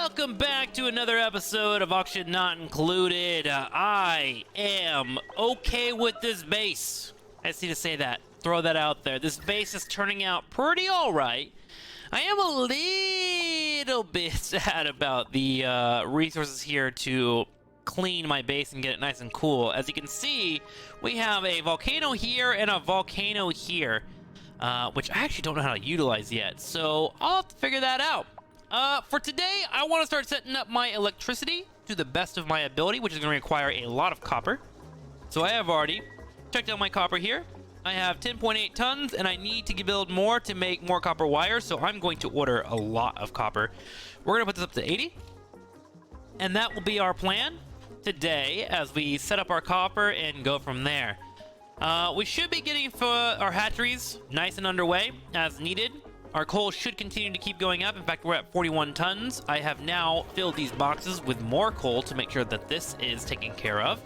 Welcome back to another episode of Auction Not Included. I am okay with this base. I just need to say that. Throw that out there. This base is turning out pretty alright. I am a little bit sad about the resources here to clean my base and get it nice and cool. As you can see, we have a volcano here and a volcano here, which I actually don't know how to utilize yet. So I'll have to figure that out. For today, I want to start setting up my electricity to the best of my ability, which is going to require a lot of copper. So I have already checked out my copper here. I have 10.8 tons, and I need to build more to make more copper wire, so I'm going to order a lot of copper. We're going to put this up to 80, and that will be our plan today as we set up our copper and go from there. We should be getting for our hatcheries nice and underway as needed. Our coal should continue to keep going up. In fact, we're at 41 tons. I have now filled these boxes with more coal to make sure that this is taken care of.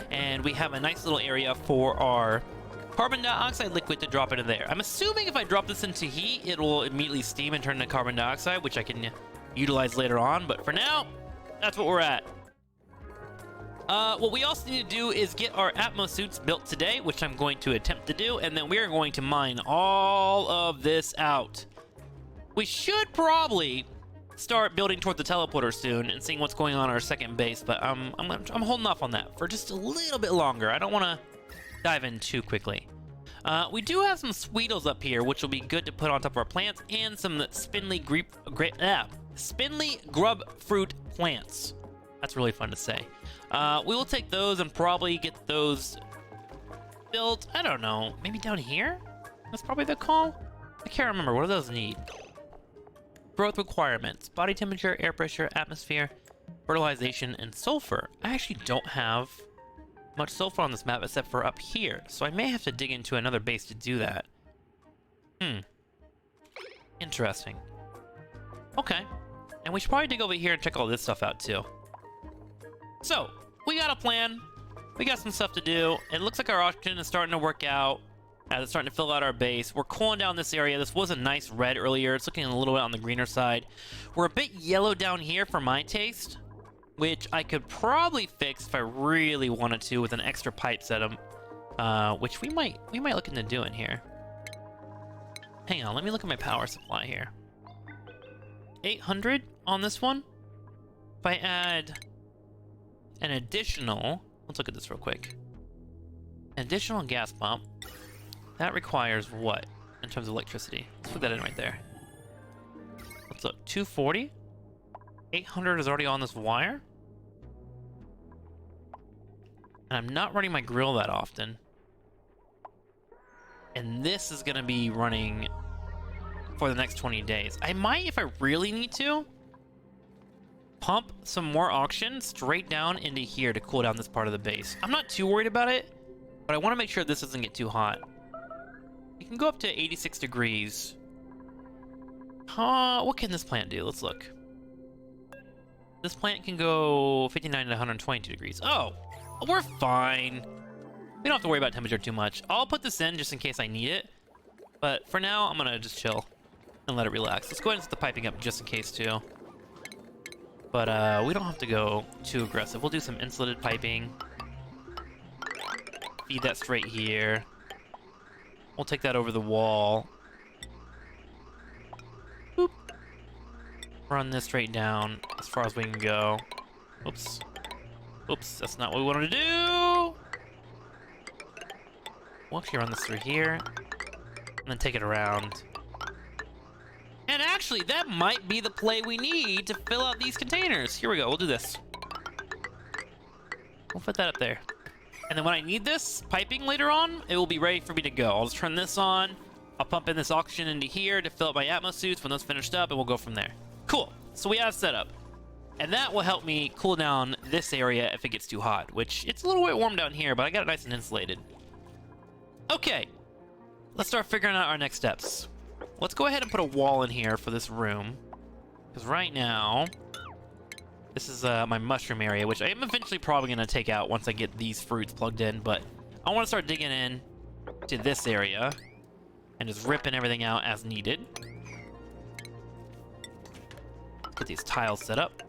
And we have a nice little area for our carbon dioxide liquid to drop into there. I'm assuming if I drop this into heat, it will immediately steam and turn into carbon dioxide, which I can utilize later on. But for now, that's what we're at. What we also need to do is get our Atmos suits built today, which I'm going to attempt to do. And then we are going to mine all of this out. We should probably start building toward the teleporter soon and seeing what's going on our second base, but I'm holding off on that for just a little bit longer. I don't want to dive in too quickly. We do have some Sweetles up here, which will be good to put on top of our plants, and some spindly grub fruit plants. That's really fun to say. We will take those and probably get those built, I don't know, maybe down here? That's probably the call? I can't remember. What do those need? Growth requirements: body temperature, air pressure, atmosphere, fertilization, and sulfur. I actually don't have much sulfur on this map except for up here, so I may have to dig into another base to do that. Interesting. Okay. And we should probably dig over here and check all this stuff out too. So, we got a plan. We got some stuff to do. It looks like our auction is starting to work out. As it's starting to fill out our base. We're cooling down this area. This was a nice red earlier. It's looking a little bit on the greener side. We're a bit yellow down here for my taste, which I could probably fix if I really wanted to with an extra pipe setup, which we might look into doing here. Hang on, let me look at my power supply here. 800 on this one. If I add an additional, let's look at this real quick. An additional gas pump. That requires what in terms of electricity? Let's put that in right there. Let's look. 240. 800 is already on this wire. And I'm not running my grill that often. And this is going to be running for the next 20 days. I might, if I really need to, pump some more oxygen straight down into here to cool down this part of the base. I'm not too worried about it, but I want to make sure this doesn't get too hot. You can go up to 86 degrees. What can this plant do? Let's look. This plant can go 59 to 122 degrees. Oh, we're fine. We don't have to worry about temperature too much. I'll put this in just in case I need it. But for now, I'm going to just chill and let it relax. Let's go ahead and set the piping up just in case too. But we don't have to go too aggressive. We'll do some insulated piping. Feed that straight here. We'll take that over the wall. Boop. Run this straight down as far as we can go. Oops. Oops, that's not what we wanted to do. We'll actually run this through here. And then take it around. And actually, that might be the play we need to fill out these containers. Here we go, we'll do this. We'll put that up there. And then when I need this piping later on, it will be ready for me to go. I'll just turn this on. I'll pump in this oxygen into here to fill up my Atmos suits when those finished up, and we'll go from there. Cool. So we have set up. And that will help me cool down this area if it gets too hot, which it's a little bit warm down here, but I got it nice and insulated. Okay. Let's start figuring out our next steps. Let's go ahead and put a wall in here for this room. Because right now, this is my mushroom area, which I am eventually probably going to take out once I get these fruits plugged in. But I want to start digging in to this area and just ripping everything out as needed. Get these tiles set up.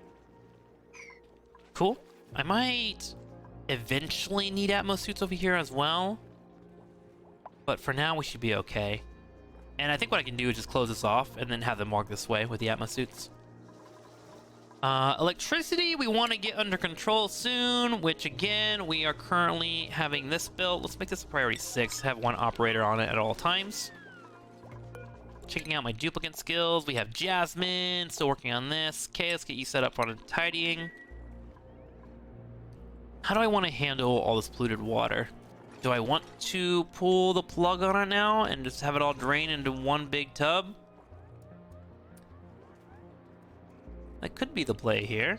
Cool. I might eventually need Atmos suits over here as well. But for now, we should be okay. And I think what I can do is just close this off and then have them walk this way with the Atmos suits. Electricity, we want to get under control soon, which again, we are currently having this built. Let's make this a priority 6, have one operator on it at all times. Checking out my duplicant skills, we have Jasmine, still working on this. Okay, let's get you set up for tidying. How do I want to handle all this polluted water? Do I want to pull the plug on it now and just have it all drain into one big tub? That could be the play here.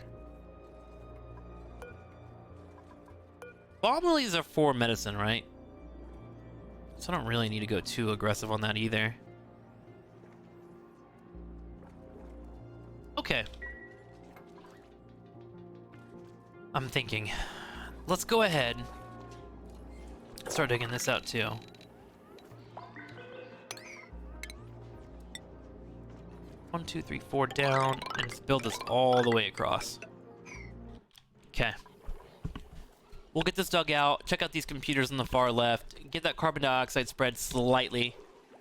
Bomb lilies are for medicine, right? So I don't really need to go too aggressive on that either. Okay. I'm thinking, let's go ahead and start digging this out too. One, two, three, four down, and just build this all the way across. Okay. We'll get this dug out, check out these computers on the far left, get that carbon dioxide spread slightly.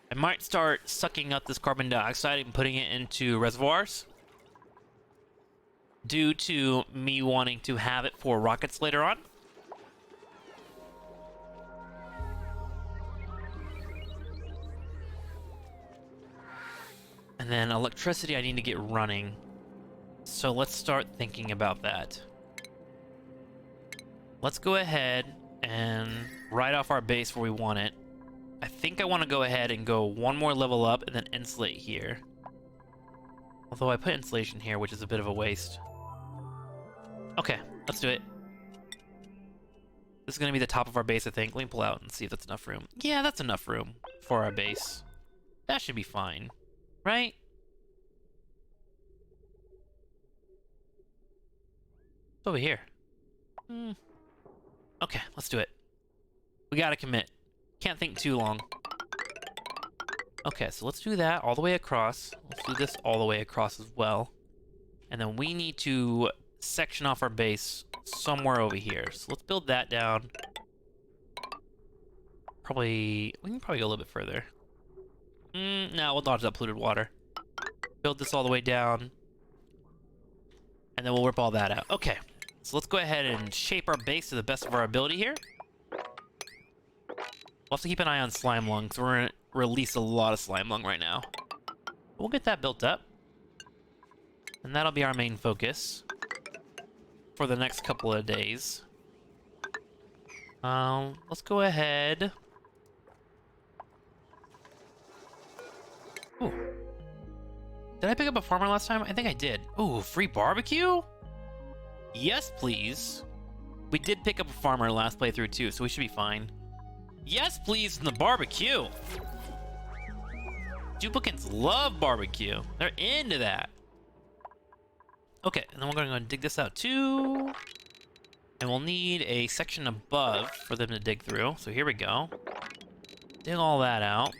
I might start sucking up this carbon dioxide and putting it into reservoirs, due to me wanting to have it for rockets later on. And then electricity I need to get running. So let's start thinking about that. Let's go ahead and write off our base where we want it. I think I want to go ahead and go one more level up and then insulate here. Although I put insulation here, which is a bit of a waste. Okay, let's do it. This is going to be the top of our base, I think. Let me pull out and see if that's enough room. Yeah, that's enough room for our base. That should be fine. Right? It's over here. Okay, let's do it. We gotta commit. Can't think too long. Okay, so let's do that all the way across. Let's do this all the way across as well. And then we need to section off our base somewhere over here. So let's build that down. We can probably go a little bit further. No, we'll dodge that polluted water. Build this all the way down. And then we'll rip all that out. Okay, so let's go ahead and shape our base to the best of our ability here. We'll have to keep an eye on slime lung, because we're going to release a lot of slime lung right now. We'll get that built up. And that'll be our main focus for the next couple of days. Let's go ahead. Ooh. Did I pick up a farmer last time? I think I did. Ooh, free barbecue? Yes, please. We did pick up a farmer last playthrough too, so we should be fine. Yes, please, in the barbecue. Duplicants love barbecue. They're into that. Okay, and then we're going to go and dig this out too. And we'll need a section above for them to dig through. So here we go. Dig all that out.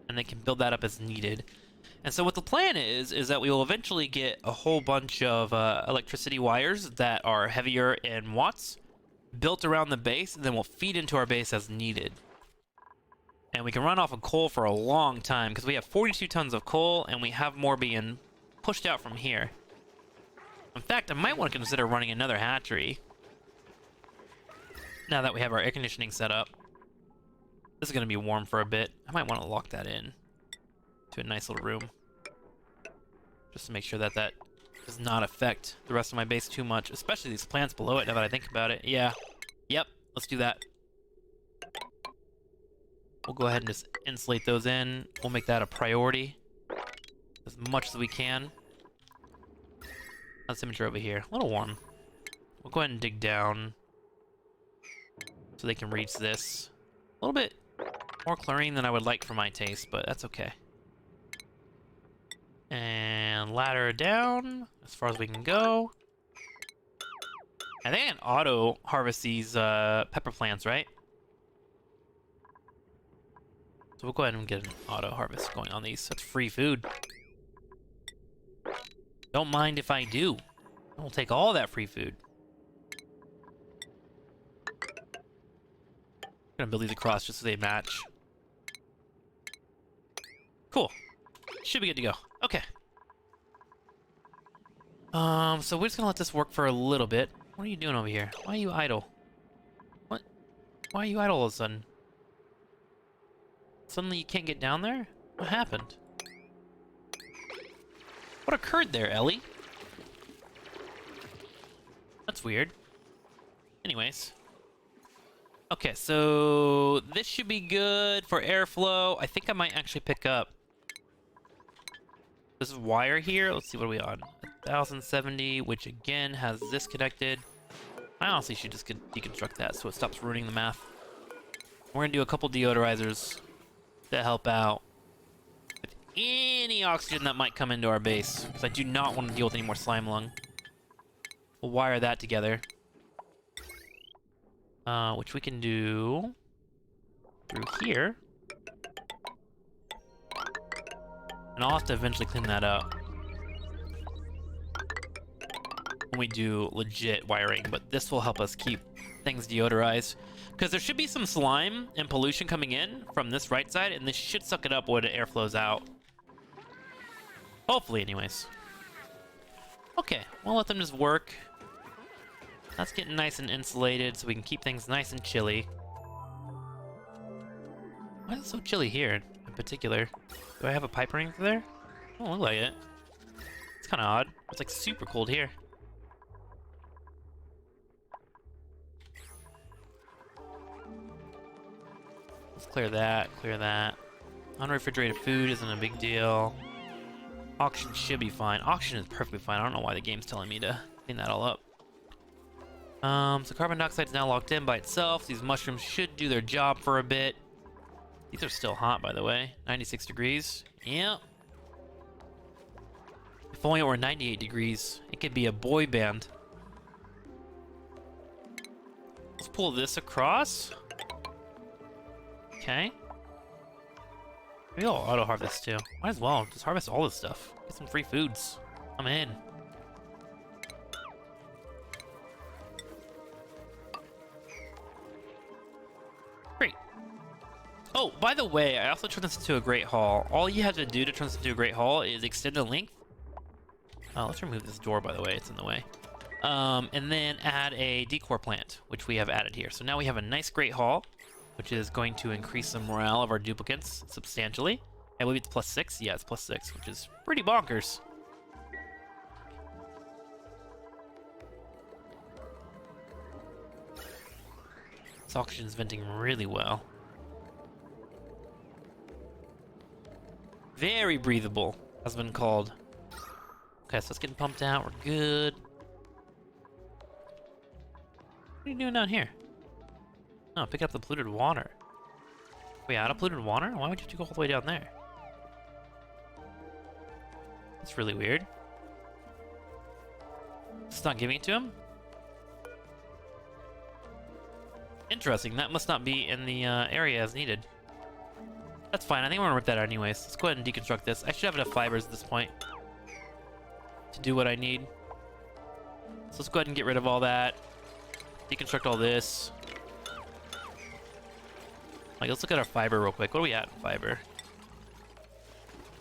And they can build that up as needed. And so what the plan is that we will eventually get a whole bunch of electricity wires that are heavier in watts built around the base, and then we'll feed into our base as needed. And we can run off of coal for a long time, because we have 42 tons of coal, and we have more being pushed out from here. In fact, I might want to consider running another hatchery, now that we have our air conditioning set up. This is going to be warm for a bit. I might want to lock that in to a nice little room, just to make sure that that does not affect the rest of my base too much, especially these plants below it, now that I think about it. Yeah. Yep. Let's do that. We'll go ahead and just insulate those in. We'll make that a priority as much as we can. How's the temperature over here? A little warm. We'll go ahead and dig down so they can reach this. A little bit more chlorine than I would like for my taste, but that's okay. And ladder down as far as we can go. I think I can auto harvest these pepper plants, right? So we'll go ahead and get an auto harvest going on these. That's free food. Don't mind if I do. We'll take all that free food. gonna build these across just so they match. Cool. Should be good to go. Okay. So we're just gonna let this work for a little bit. What are you doing over here? Why are you idle? What? Why are you idle all of a sudden? Suddenly you can't get down there? What happened? What occurred there, Ellie? That's weird. Anyways. Okay, so this should be good for airflow. I think I might actually pick up this wire here. Let's see, what are we on? 1070, which again has this connected. I honestly should just deconstruct that so it stops ruining the math. We're gonna do a couple deodorizers to help out with any oxygen that might come into our base, because I do not want to deal with any more slime lung. We'll wire that together. Which we can do through here. And I'll have to eventually clean that up when we do legit wiring, but this will help us keep things deodorized. Because there should be some slime and pollution coming in from this right side, and this should suck it up when the air flows out. Hopefully, anyways. Okay, we'll let them just work. That's getting nice and insulated so we can keep things nice and chilly. Why is it so chilly here in particular? Do I have a pipe running through there? Don't look like it. It's kind of odd. It's like super cold here. Let's clear that, clear that. Unrefrigerated food isn't a big deal. Oxygen should be fine. Oxygen is perfectly fine. I don't know why the game's telling me to clean that all up. So carbon dioxide is now locked in by itself. These mushrooms should do their job for a bit. These are still hot, by the way. 96 degrees. Yep. If only it were 98 degrees, it could be a boy band. Let's pull this across. Okay. Maybe I'll auto-harvest too. Might as well. Just harvest all this stuff. Get some free foods. I'm in. Great. Oh, by the way, I also turned this into a Great Hall. All you have to do to turn this into a Great Hall is extend the length. Let's remove this door, by the way. It's in the way. And then add a decor plant, which we have added here. So now we have a nice Great Hall, which is going to increase the morale of our duplicants substantially. I believe it's +6. Yeah, it's +6, which is pretty bonkers. This oxygen's venting really well. Very breathable, has been called. Okay, so it's getting pumped out. We're good. What are you doing down here? Oh, pick up the polluted water. Wait, out of polluted water? Why would you have to go all the way down there? That's really weird. It's not giving it to him? Interesting, that must not be in the area as needed. That's fine, I think we're gonna rip that out anyways. Let's go ahead and deconstruct this. I should have enough fibers at this point to do what I need. So let's go ahead and get rid of all that. Deconstruct all this. Like, let's look at our fiber real quick. What are we at in fiber?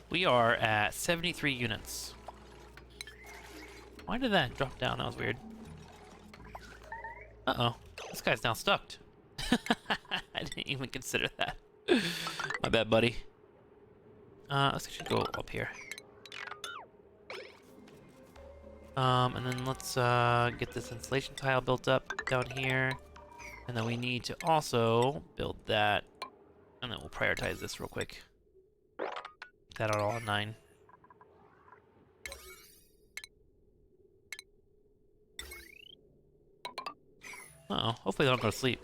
We are at 73 units. Why did that drop down? That was weird. Uh-oh. This guy's now stuck. I didn't even consider that. My bad, buddy. Let's actually go up here. And then let's get this insulation tile built up down here. And then we need to also build that. And then we'll prioritize this real quick. Get that on all 9. Uh-oh, hopefully they don't go to sleep.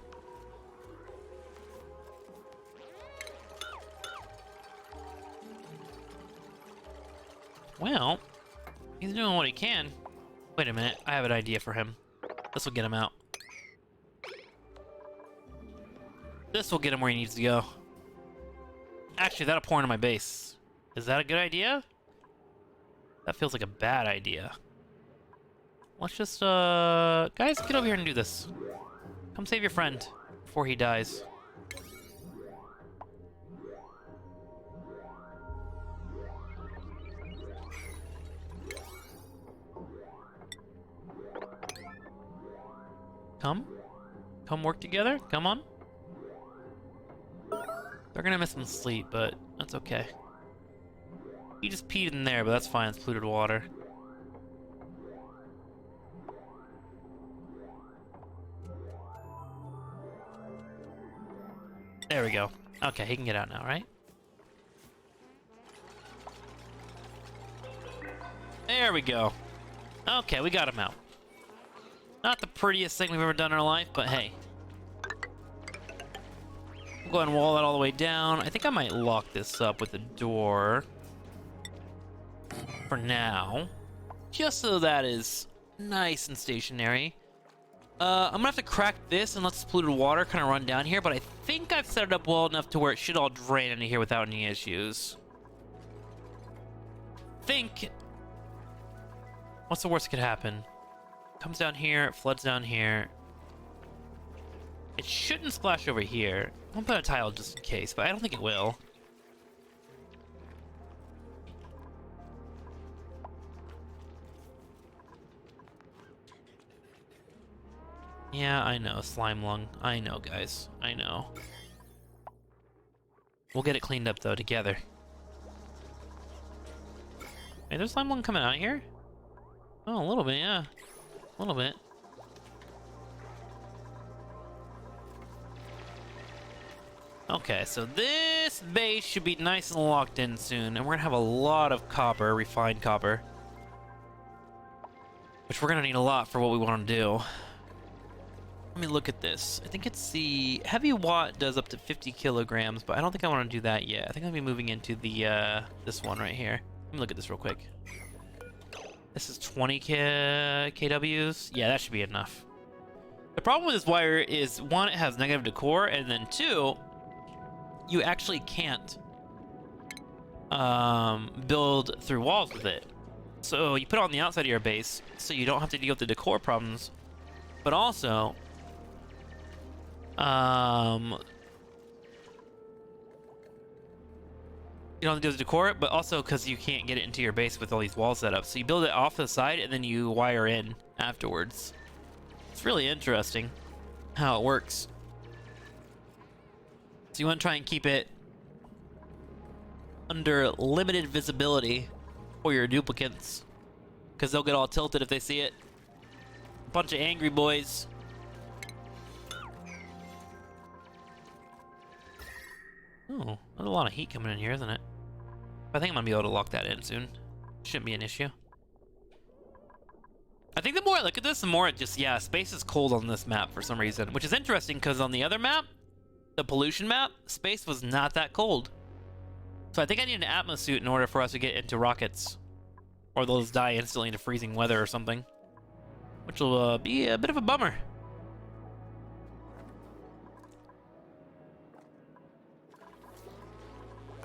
Well, he's doing what he can. Wait a minute, I have an idea for him. This will get him out. This will get him where he needs to go. Actually, that'll pour into my base. Is that a good idea? That feels like a bad idea. Let's just, guys, get over here and do this. Come save your friend before he dies. Come work together. Come on. They're gonna miss some sleep, but that's okay. He just peed in there, but that's fine. It's polluted water. There we go. Okay, he can get out now, right? There we go. Okay, we got him out. Not the prettiest thing we've ever done in our life, but hey. We'll go ahead and wall that all the way down. I think I might lock this up with a door. For now. Just so that is nice and stationary. I'm gonna have to crack this and let this polluted water kind of run down here, but I think I've set it up well enough to where it should all drain into here without any issues. What's the worst that could happen? Comes down here, floods down here. It shouldn't splash over here. I'm gonna put a tile just in case, but I don't think it will. Yeah, I know, slime lung. I know, guys. I know. We'll get it cleaned up, though, together. Hey, there's slime lung coming out here? Oh, a little bit, yeah. A little bit. Okay, so this base should be nice and locked in soon, and we're gonna have a lot of copper, refined copper. Which we're gonna need a lot for what we want to do. Let me look at this. I think it's the heavy watt does up to 50 kilograms, but I don't think I want to do that yet. I think I'll be moving into the this one right here. Let me look at this real quick. This is 20 kWs. Yeah, that should be enough. The problem with this wire is, one, it has negative decor, and then two, you actually can't build through walls with it. So you put it on the outside of your base, so you don't have to deal with the decor problems, but also you don't have to do the decor, but also because you can't get it into your base with all these walls set up. So you build it off the side and then you wire in afterwards. It's really interesting how it works. So you want to try and keep it under limited visibility for your duplicants, because they'll get all tilted if they see it. A bunch of angry boys. Oh, there's a lot of heat coming in here, isn't it? I think I'm gonna be able to lock that in soon. Shouldn't be an issue. I think the more I look at this, the more it just, yeah, space is cold on this map for some reason, which is interesting because on the other map, the pollution map, space was not that cold. So I think I need an Atmos suit in order for us to get into rockets, or they'll just die instantly into freezing weather or something, which will be a bit of a bummer.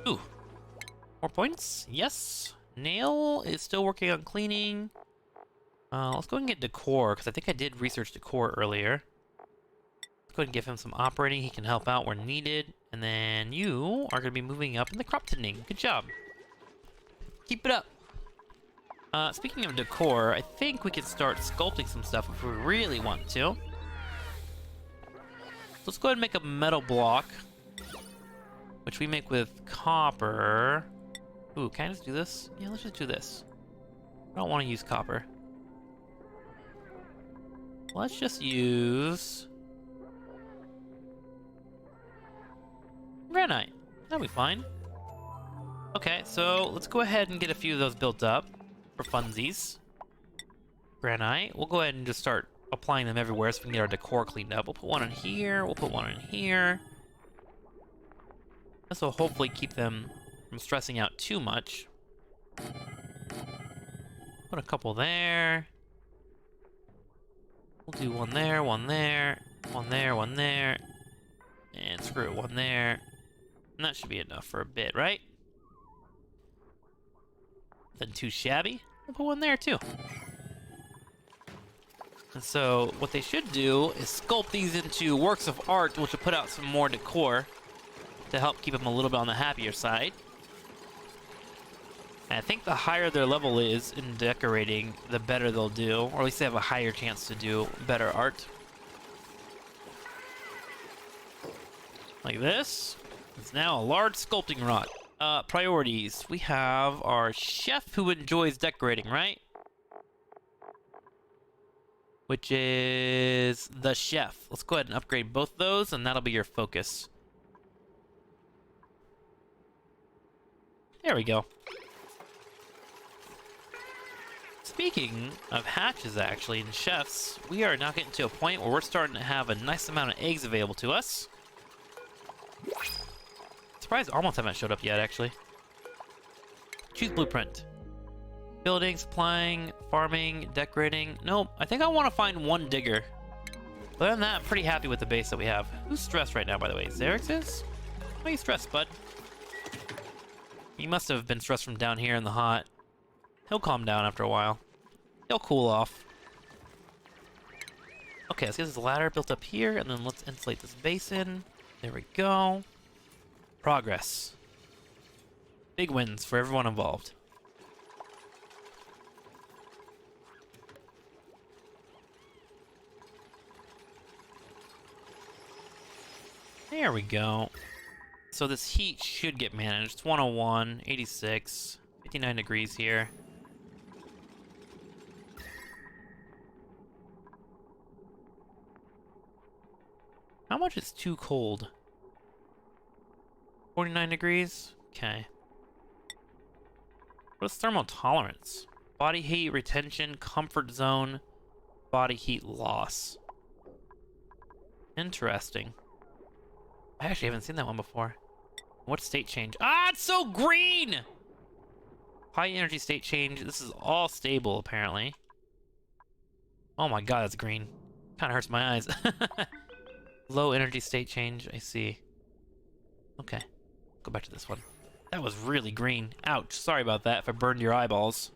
Ooh, more points. Yes. Nail is still working on cleaning. Let's go ahead and get decor, because I think I did research decor earlier. Let's go ahead and give him some operating. He can help out where needed. And then you are going to be moving up in the crop tending. Good job. Keep it up. Speaking of decor, I think we can start sculpting some stuff if we really want to. Let's go ahead and make a metal block, which we make with copper. Ooh, can I just do this? Yeah, let's just do this. I don't want to use copper. Let's just use granite. That'll be fine. Okay, so let's go ahead and get a few of those built up for funsies. Granite. We'll go ahead and just start applying them everywhere so we can get our decor cleaned up. We'll put one in here. We'll put one in here. This will hopefully keep them from stressing out too much. Put a couple there. We'll do one there, one there, one there, one there. And screw it, one there. And that should be enough for a bit, right? Nothing too shabby. We'll put one there too. And so what they should do is sculpt these into works of art, which will put out some more decor to help keep them a little bit on the happier side. And I think the higher their level is in decorating, the better they'll do, or at least they have a higher chance to do better art. Like this. It's now a large sculpting rod. Priorities. We have our chef who enjoys decorating, right? Which is the chef. Let's go ahead and upgrade both those, and that'll be your focus. There we go. Speaking of hatches, actually, and chefs, we are now getting to a point where we're starting to have a nice amount of eggs available to us. Surprised almost haven't showed up yet, actually. Choose blueprint. Building, supplying, farming, decorating. Nope, I think I want to find one digger. Other than that, I'm pretty happy with the base that we have. Who's stressed right now, by the way? Xerix is? Why are you stressed, bud? You must have been stressed from down here in the hot. He'll calm down after a while. He'll cool off. Okay, let's get this ladder built up here, and then let's insulate this basin. There we go. Progress. Big wins for everyone involved. There we go. So this heat should get managed. It's 101, 86, 59 degrees here. How much is too cold? 49 degrees? Okay. What is thermal tolerance? Body heat retention, comfort zone, body heat loss. Interesting. I actually haven't seen that one before. What state change? Ah, it's so green! High energy state change. This is all stable, apparently. Oh my god, that's green. Kind of hurts my eyes. Low energy state change, I see. Okay, go back to this one. That was really green. Ouch, sorry about that if I burned your eyeballs.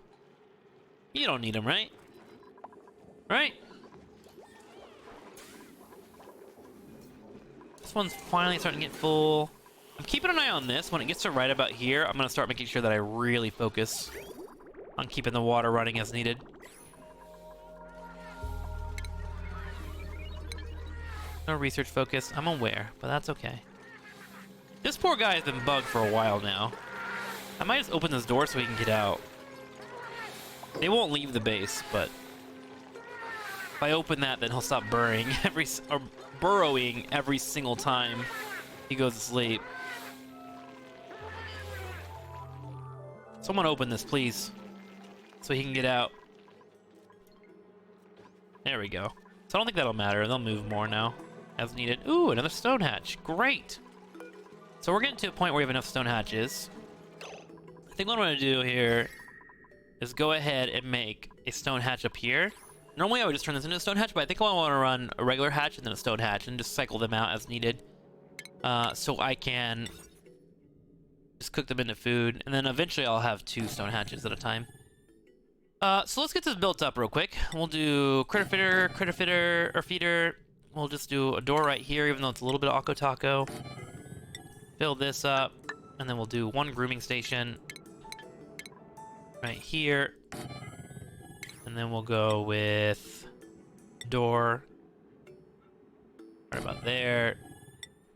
You don't need them, right? Right? This one's finally starting to get full. I'm keeping an eye on this. When it gets to right about here, I'm going to start making sure that I really focus on keeping the water running as needed. No research focus. I'm aware, but that's okay. This poor guy has been bugged for a while now. I might just open this door so he can get out. They won't leave the base, but if I open that, then he'll stop burrowing every single time he goes to sleep. Someone open this, please, so he can get out. There we go. So I don't think that'll matter. They'll move more now as needed. Ooh, another stone hatch. Great. So we're getting to a point where we have enough stone hatches. I think what I'm going to do here is go ahead and make a stone hatch up here. Normally I would just turn this into a stone hatch, but I think I want to run a regular hatch and then a stone hatch and just cycle them out as needed. So I can just cook them into food, and then eventually I'll have 2 stone hatches at a time. So let's get this built up real quick. We'll do critter fitter, or feeder. We'll just do a door right here, even though it's a little bit of Akko Taco. Fill this up, and then we'll do 1 grooming station right here. And then we'll go with door right about there.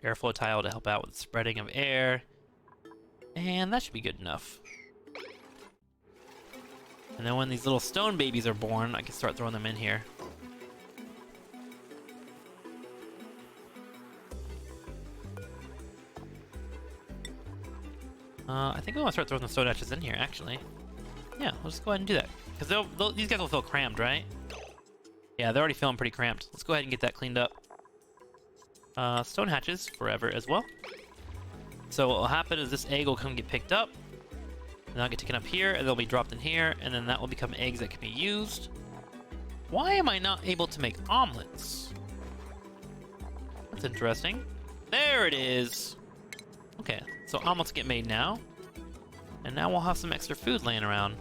Airflow tile to help out with spreading of air. And that should be good enough. And then when these little stone babies are born, I can start throwing them in here. I think we want to start throwing the stone hatches in here, actually. Yeah, we'll just go ahead and do that. Because these guys will feel crammed, right? Yeah, they're already feeling pretty cramped. Let's go ahead and get that cleaned up. Stone hatches forever as well. So what will happen is this egg will come get picked up, and that'll get taken up here, and they'll be dropped in here, and then that will become eggs that can be used. Why am I not able to make omelets? That's interesting. There it is. Okay, so omelets get made now, and now we'll have some extra food laying around.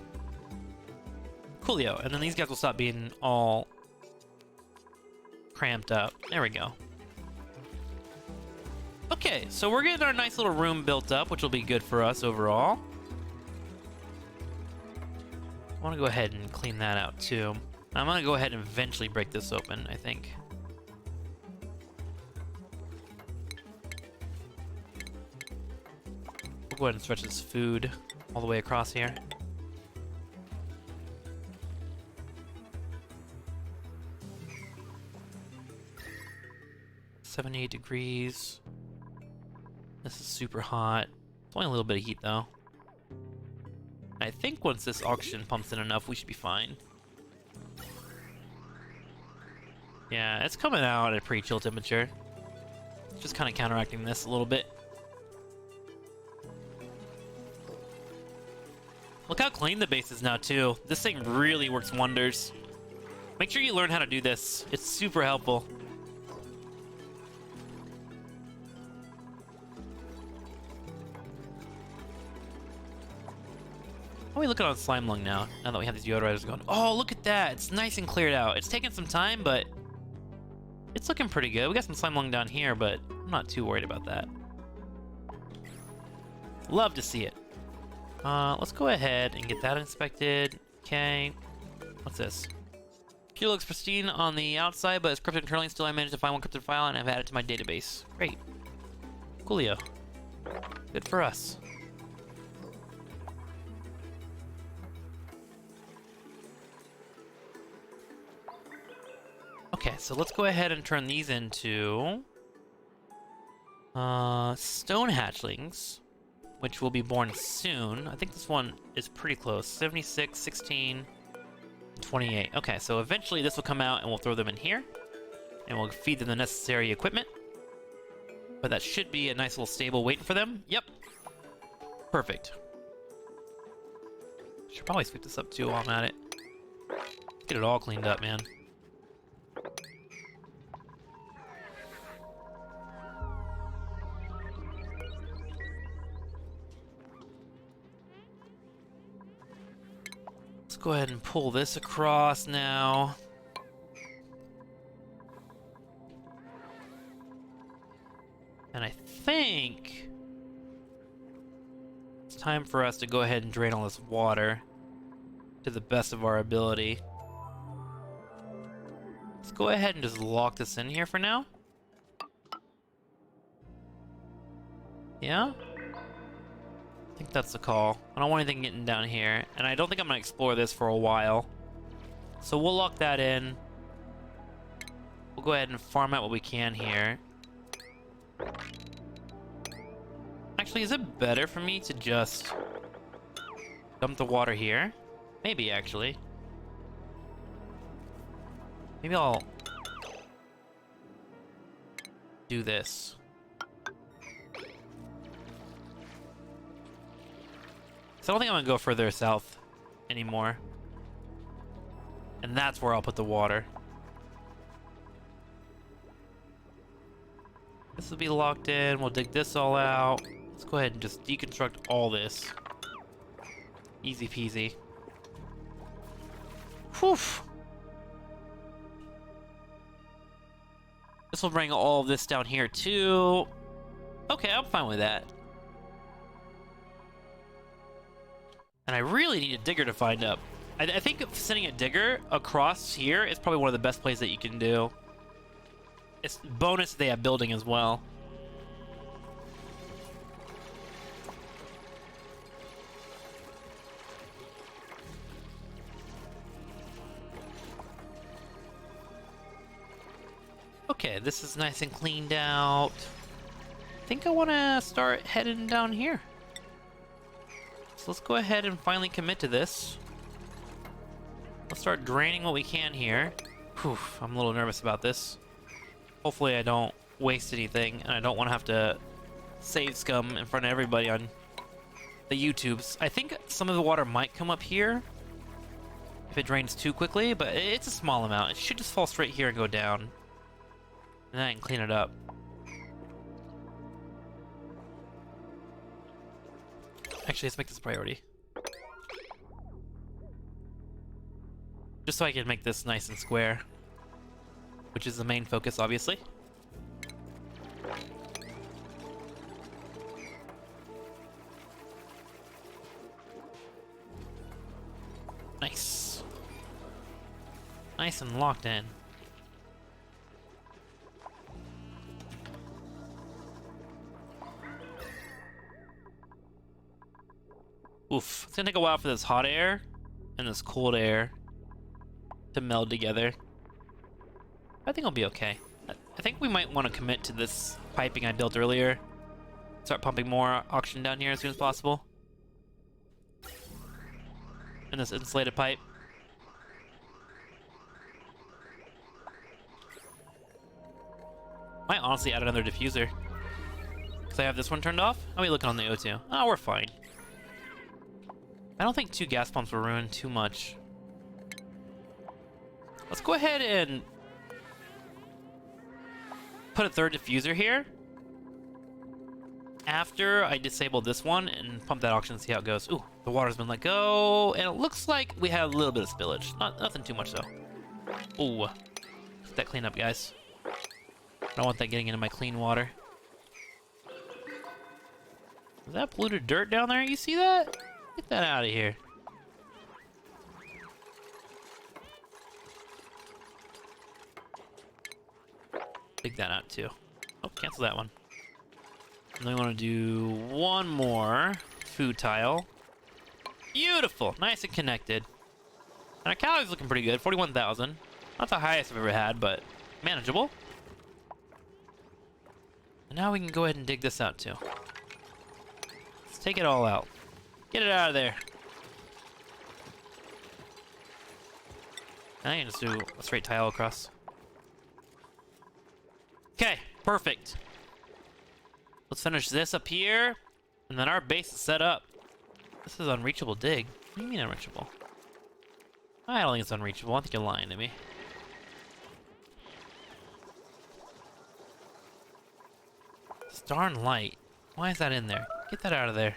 Coolio, and then these guys will stop being all cramped up. There we go. Okay, so we're getting our nice little room built up, which will be good for us overall. I want to go ahead and clean that out too. I'm going to go ahead and eventually break this open, I think. We'll go ahead and stretch this food all the way across here. $78 degrees. This is super hot. It's only a little bit of heat though. I think once this oxygen pumps in enough, we should be fine. Yeah, it's coming out at a pretty chill temperature. Just kind of counteracting this a little bit. Look how clean the base is now too. This thing really works wonders. Make sure you learn how to do this. It's super helpful. How are we looking on slime lung now that we have these deodorizers going? Oh, look at that. It's nice and cleared out. It's taken some time, but it's looking pretty good. We got some slime lung down here, but I'm not too worried about that. Love to see it. Let's go ahead and get that inspected. Okay. What's this? Here looks pristine on the outside, but it's encrypted internally. Still, I managed to find one encrypted file and I've added it to my database. Great. Coolio. Good for us. Okay, so let's go ahead and turn these into stone hatchlings, which will be born soon. I think this one is pretty close. 76, 16, 28. Okay, so eventually this will come out and we'll throw them in here. And we'll feed them the necessary equipment. But that should be a nice little stable waiting for them. Yep. Perfect. Should probably sweep this up too while I'm at it. Get it all cleaned up, man. Let's go ahead and pull this across now. And I think it's time for us to go ahead and drain all this water to the best of our ability. Let's go ahead and just lock this in here for now. Yeah? I think that's the call. I don't want anything getting down here, and I don't think I'm gonna explore this for a while. So we'll lock that in. We'll go ahead and farm out what we can here. Actually, is it better for me to just dump the water here? Maybe, actually. Maybe I'll do this. So I don't think I'm gonna go further south anymore. And that's where I'll put the water. This will be locked in. We'll dig this all out. Let's go ahead and just deconstruct all this. Easy peasy. Whew. This will bring all of this down here too. Okay, I'm fine with that. And I really need a digger to find up. I think sending a digger across here is probably one of the best plays that you can do. It's bonus they have building as well. Okay, this is nice and cleaned out. I think I want to start heading down here. So let's go ahead and finally commit to this. Let's start draining what we can here. Whew, I'm a little nervous about this. Hopefully I don't waste anything, and I don't want to have to save scum in front of everybody on the YouTubes. I think some of the water might come up here if it drains too quickly, but it's a small amount. It should just fall straight here and go down. And then I can clean it up. Actually, let's make this a priority. Just so I can make this nice and square. which is the main focus, obviously. Nice. Nice and locked in. Oof. It's gonna take a while for this hot air and this cold air to meld together. I think I'll be okay. I think we might want to commit to this piping I built earlier. Start pumping more oxygen down here as soon as possible. And this insulated pipe. Might honestly add another diffuser. Because I have this one turned off. How are we looking on the O2? Oh, we're fine. I don't think 2 gas pumps will ruin too much. Let's go ahead and put a 3rd diffuser here after I disable this one and pump that oxygen and see how it goes. Ooh, the water's been let go, and it looks like we have a little bit of spillage. Nothing too much, though. Ooh, let that clean up, guys. I don't want that getting into my clean water. Is that polluted dirt down there? You see that? Get that out of here. Take that out too. Oh, cancel that one. And then we want to do one more food tile. Beautiful, nice and connected. And our calories looking pretty good, 41,000. Not the highest I've ever had, but manageable. And now we can go ahead and dig this out too. Let's take it all out. Get it out of there. And I can just do a straight tile across. Okay, perfect. Let's finish this up here, and then our base is set up. This is unreachable dig. What do you mean unreachable? I don't think it's unreachable. I think you're lying to me. This darn light. Why is that in there? Get that out of there.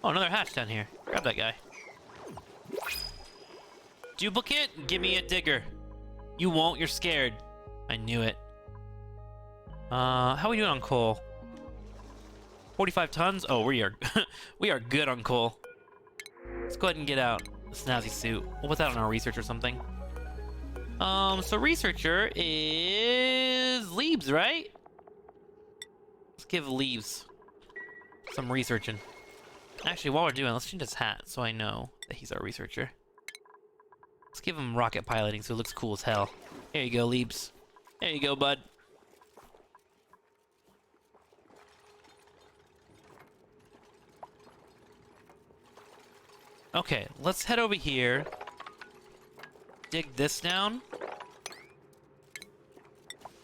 Oh, another hatch down here. Grab that guy. Duplicant, give me a digger. You won't, you're scared. I knew it. How are we doing on coal? 45 tons? Oh, we are we are good on coal. Let's go ahead and get out the snazzy suit. We'll put that on our research or something. So researcher is Leaves, right? Let's give Leaves some researching. Actually, while we're doing it, let's change his hat so I know that he's our researcher. Let's give him rocket piloting so it looks cool as hell. Here you go, Leaves. There you go, bud. Okay, let's head over here. Dig this down.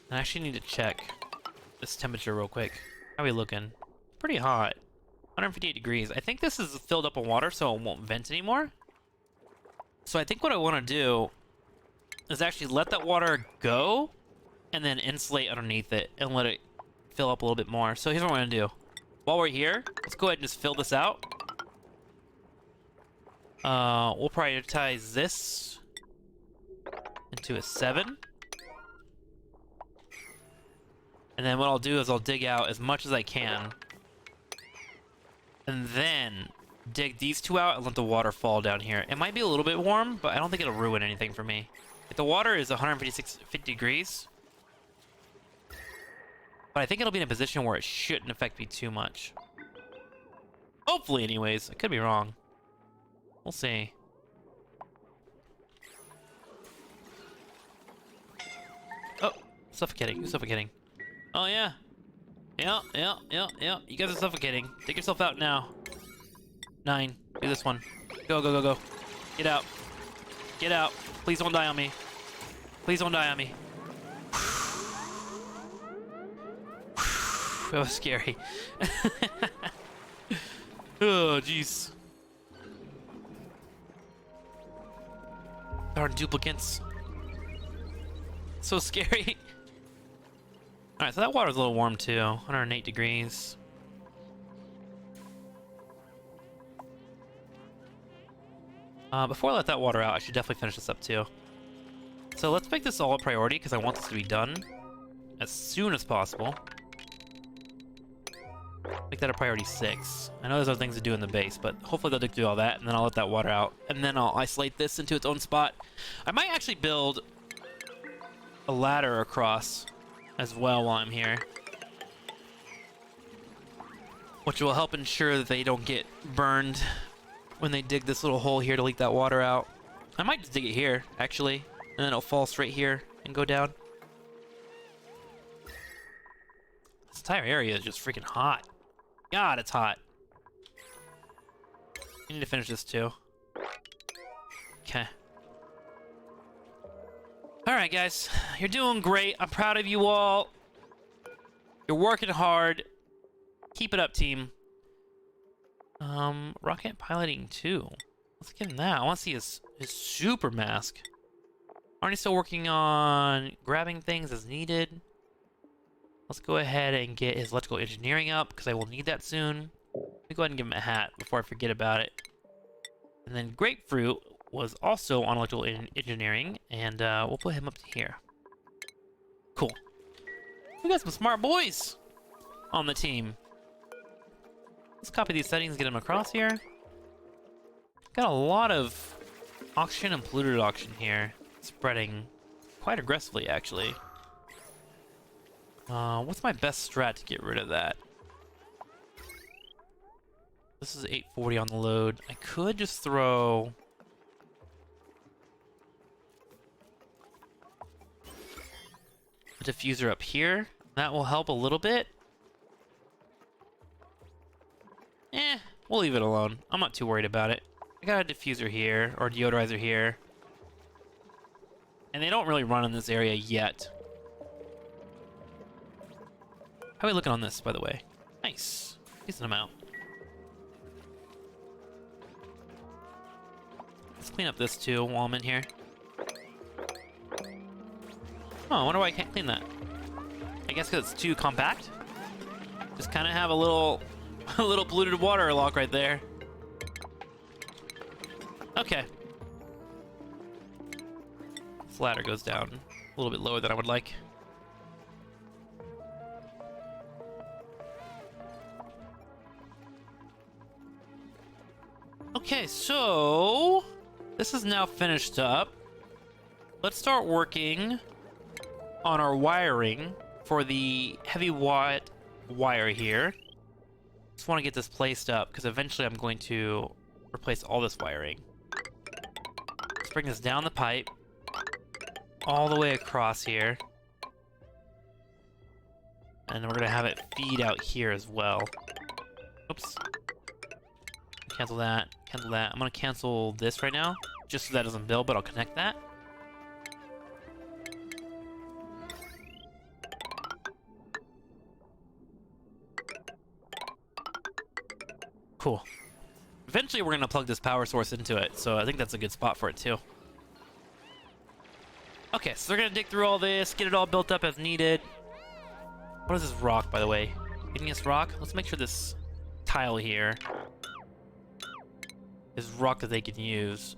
I actually need to check this temperature real quick. How are we looking? Pretty hot. 158 degrees. I think this is filled up with water, so it won't vent anymore. So I think what I want to do is actually let that water go and then insulate underneath it and let it fill up a little bit more. So here's what we're going to do. While we're here, let's go ahead and just fill this out. We'll prioritize this into a 7. And then what I'll do is I'll dig out as much as I can. And then dig these 2 out and let the water fall down here. It might be a little bit warm, but I don't think it'll ruin anything for me. If the water is 50 degrees, but I think it'll be in a position where it shouldn't affect me too much. Hopefully, anyways. I could be wrong. We'll see. Oh, suffocating. You're suffocating. Oh, yeah. Yeah. You guys are suffocating. Take yourself out now. 9. Do this one. Go, go, go, go. Get out. Get out. Please don't die on me. Please don't die on me. That was scary. Oh, jeez. Darn duplicants. So scary. Alright, so that water's a little warm too. 108 degrees. Before I let that water out, I should definitely finish this up too. So let's make this all a priority because I want this to be done as soon as possible. Make that a priority 6. I know there's other things to do in the base, but hopefully they'll do all that, and then I'll let that water out, and then I'll isolate this into its own spot. I might actually build a ladder across as well while I'm here, which will help ensure that they don't get burned when they dig this little hole here to leak that water out. I might just dig it here, actually, and then it'll fall straight here and go down. This entire area is just freaking hot. God, it's hot. You need to finish this too. Okay. Alright, guys. You're doing great. I'm proud of you all. You're working hard. Keep it up, team. Rocket piloting 2. Let's give him that. I want to see his super mask. Aren't you still working on grabbing things as needed? Let's go ahead and get his electrical engineering up, because I will need that soon. Let me go ahead and give him a hat before I forget about it. And then Grapefruit was also on electrical engineering, and we'll put him up to here. Cool. We got some smart boys on the team. Let's copy these settings, get them across here. Got a lot of oxygen and polluted oxygen here, spreading quite aggressively, actually. What's my best strat to get rid of that? This is 840 on the load. I could just throw... a diffuser up here. That will help a little bit. We'll leave it alone. I'm not too worried about it. I got a diffuser here, or deodorizer here. And they don't really run in this area yet. How are we looking on this, by the way? Nice. Decent amount. Let's clean up this too while I'm in here. Oh, I wonder why I can't clean that. I guess because it's too compact? Just kind of have a little polluted water lock right there. Okay. This ladder goes down a little bit lower than I would like. Okay, so this is now finished up. Let's start working on our wiring for the heavy watt wire here. Just want to get this placed up because eventually I'm going to replace all this wiring. Let's bring this down the pipe all the way across here. And we're going to have it feed out here as well. Oops. Cancel that. Cancel that. I'm going to cancel this right now, just so that doesn't build, but I'll connect that. Cool. Eventually, we're going to plug this power source into it, so I think that's a good spot for it, too. Okay, so they're going to dig through all this, get it all built up as needed. What is this rock, by the way? Igneous rock? Let's make sure this tile here is rock that they can use.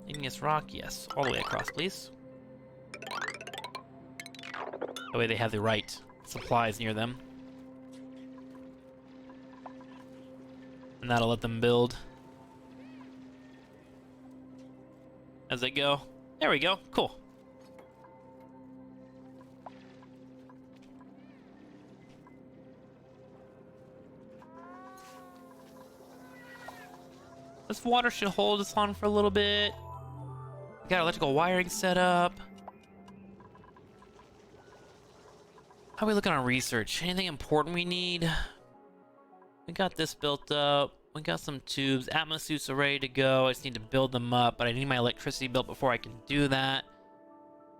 Igneous rock, yes. All the way across, please. That way they have the right supplies near them. And that'll let them build as they go. There we go. Cool. This water should hold us on for a little bit. We got electrical wiring set up. How are we looking on research? Anything important we need? We got this built up. We got some tubes. Atmos suits are ready to go. I just need to build them up, but I need my electricity built before I can do that.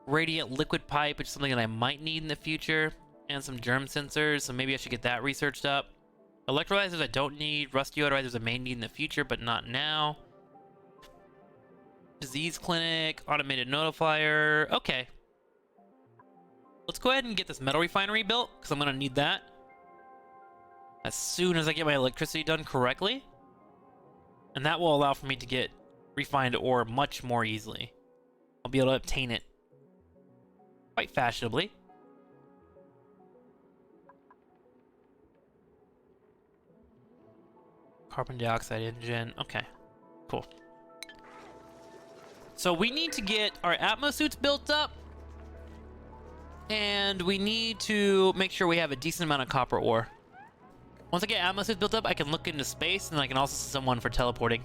Radiant liquid pipe, which is something that I might need in the future. And some germ sensors, so maybe I should get that researched up. Electrolyzers I don't need. Rust deodorizers I may need in the future, but not now. Disease clinic, automated notifier. Okay. Let's go ahead and get this metal refinery built, because I'm going to need that as soon as I get my electricity done correctly. And that will allow for me to get refined ore much more easily. I'll be able to obtain it quite fashionably. Carbon dioxide engine. Okay, cool. So we need to get our Atmos suits built up, and we need to make sure we have a decent amount of copper ore. Once I get Atmos suits built up, I can look into space, and I can also send someone for teleporting.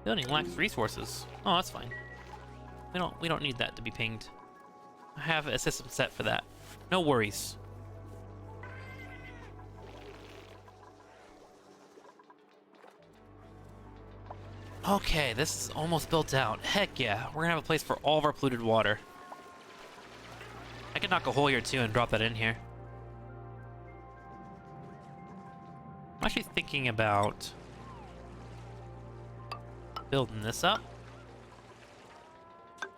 Building lacks resources. Oh, that's fine. We don't need that to be pinged. I have a system set for that. No worries. Okay, this is almost built out. Heck yeah, we're gonna have a place for all of our polluted water. I could knock a hole here too and drop that in here. I'm actually thinking about building this up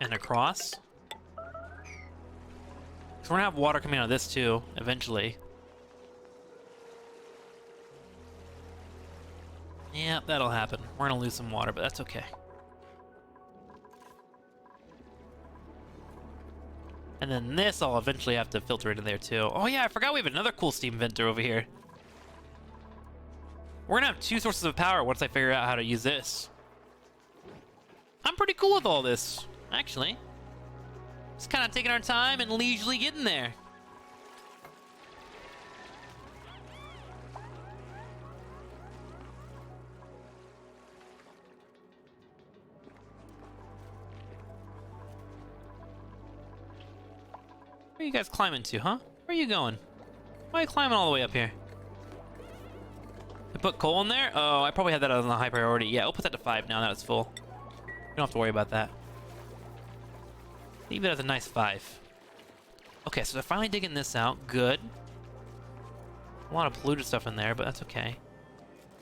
and across. So we're gonna have water coming out of this too, eventually. Yeah, that'll happen. We're gonna lose some water, but that's okay. And then this I'll eventually have to filter into there too. Oh yeah, I forgot we have another cool steam venter over here. We're gonna have 2 sources of power once I figure out how to use this. I'm pretty cool with all this, actually. Just kind of taking our time and leisurely getting there. Where are you guys climbing to, huh? Where are you going? Why are you climbing all the way up here? I put coal in there? Oh, I probably had that on the high priority. Yeah, we'll put that to 5 now that it's full. We don't have to worry about that. Leave it as a nice 5. Okay, so they're finally digging this out. Good. A lot of polluted stuff in there, but that's okay.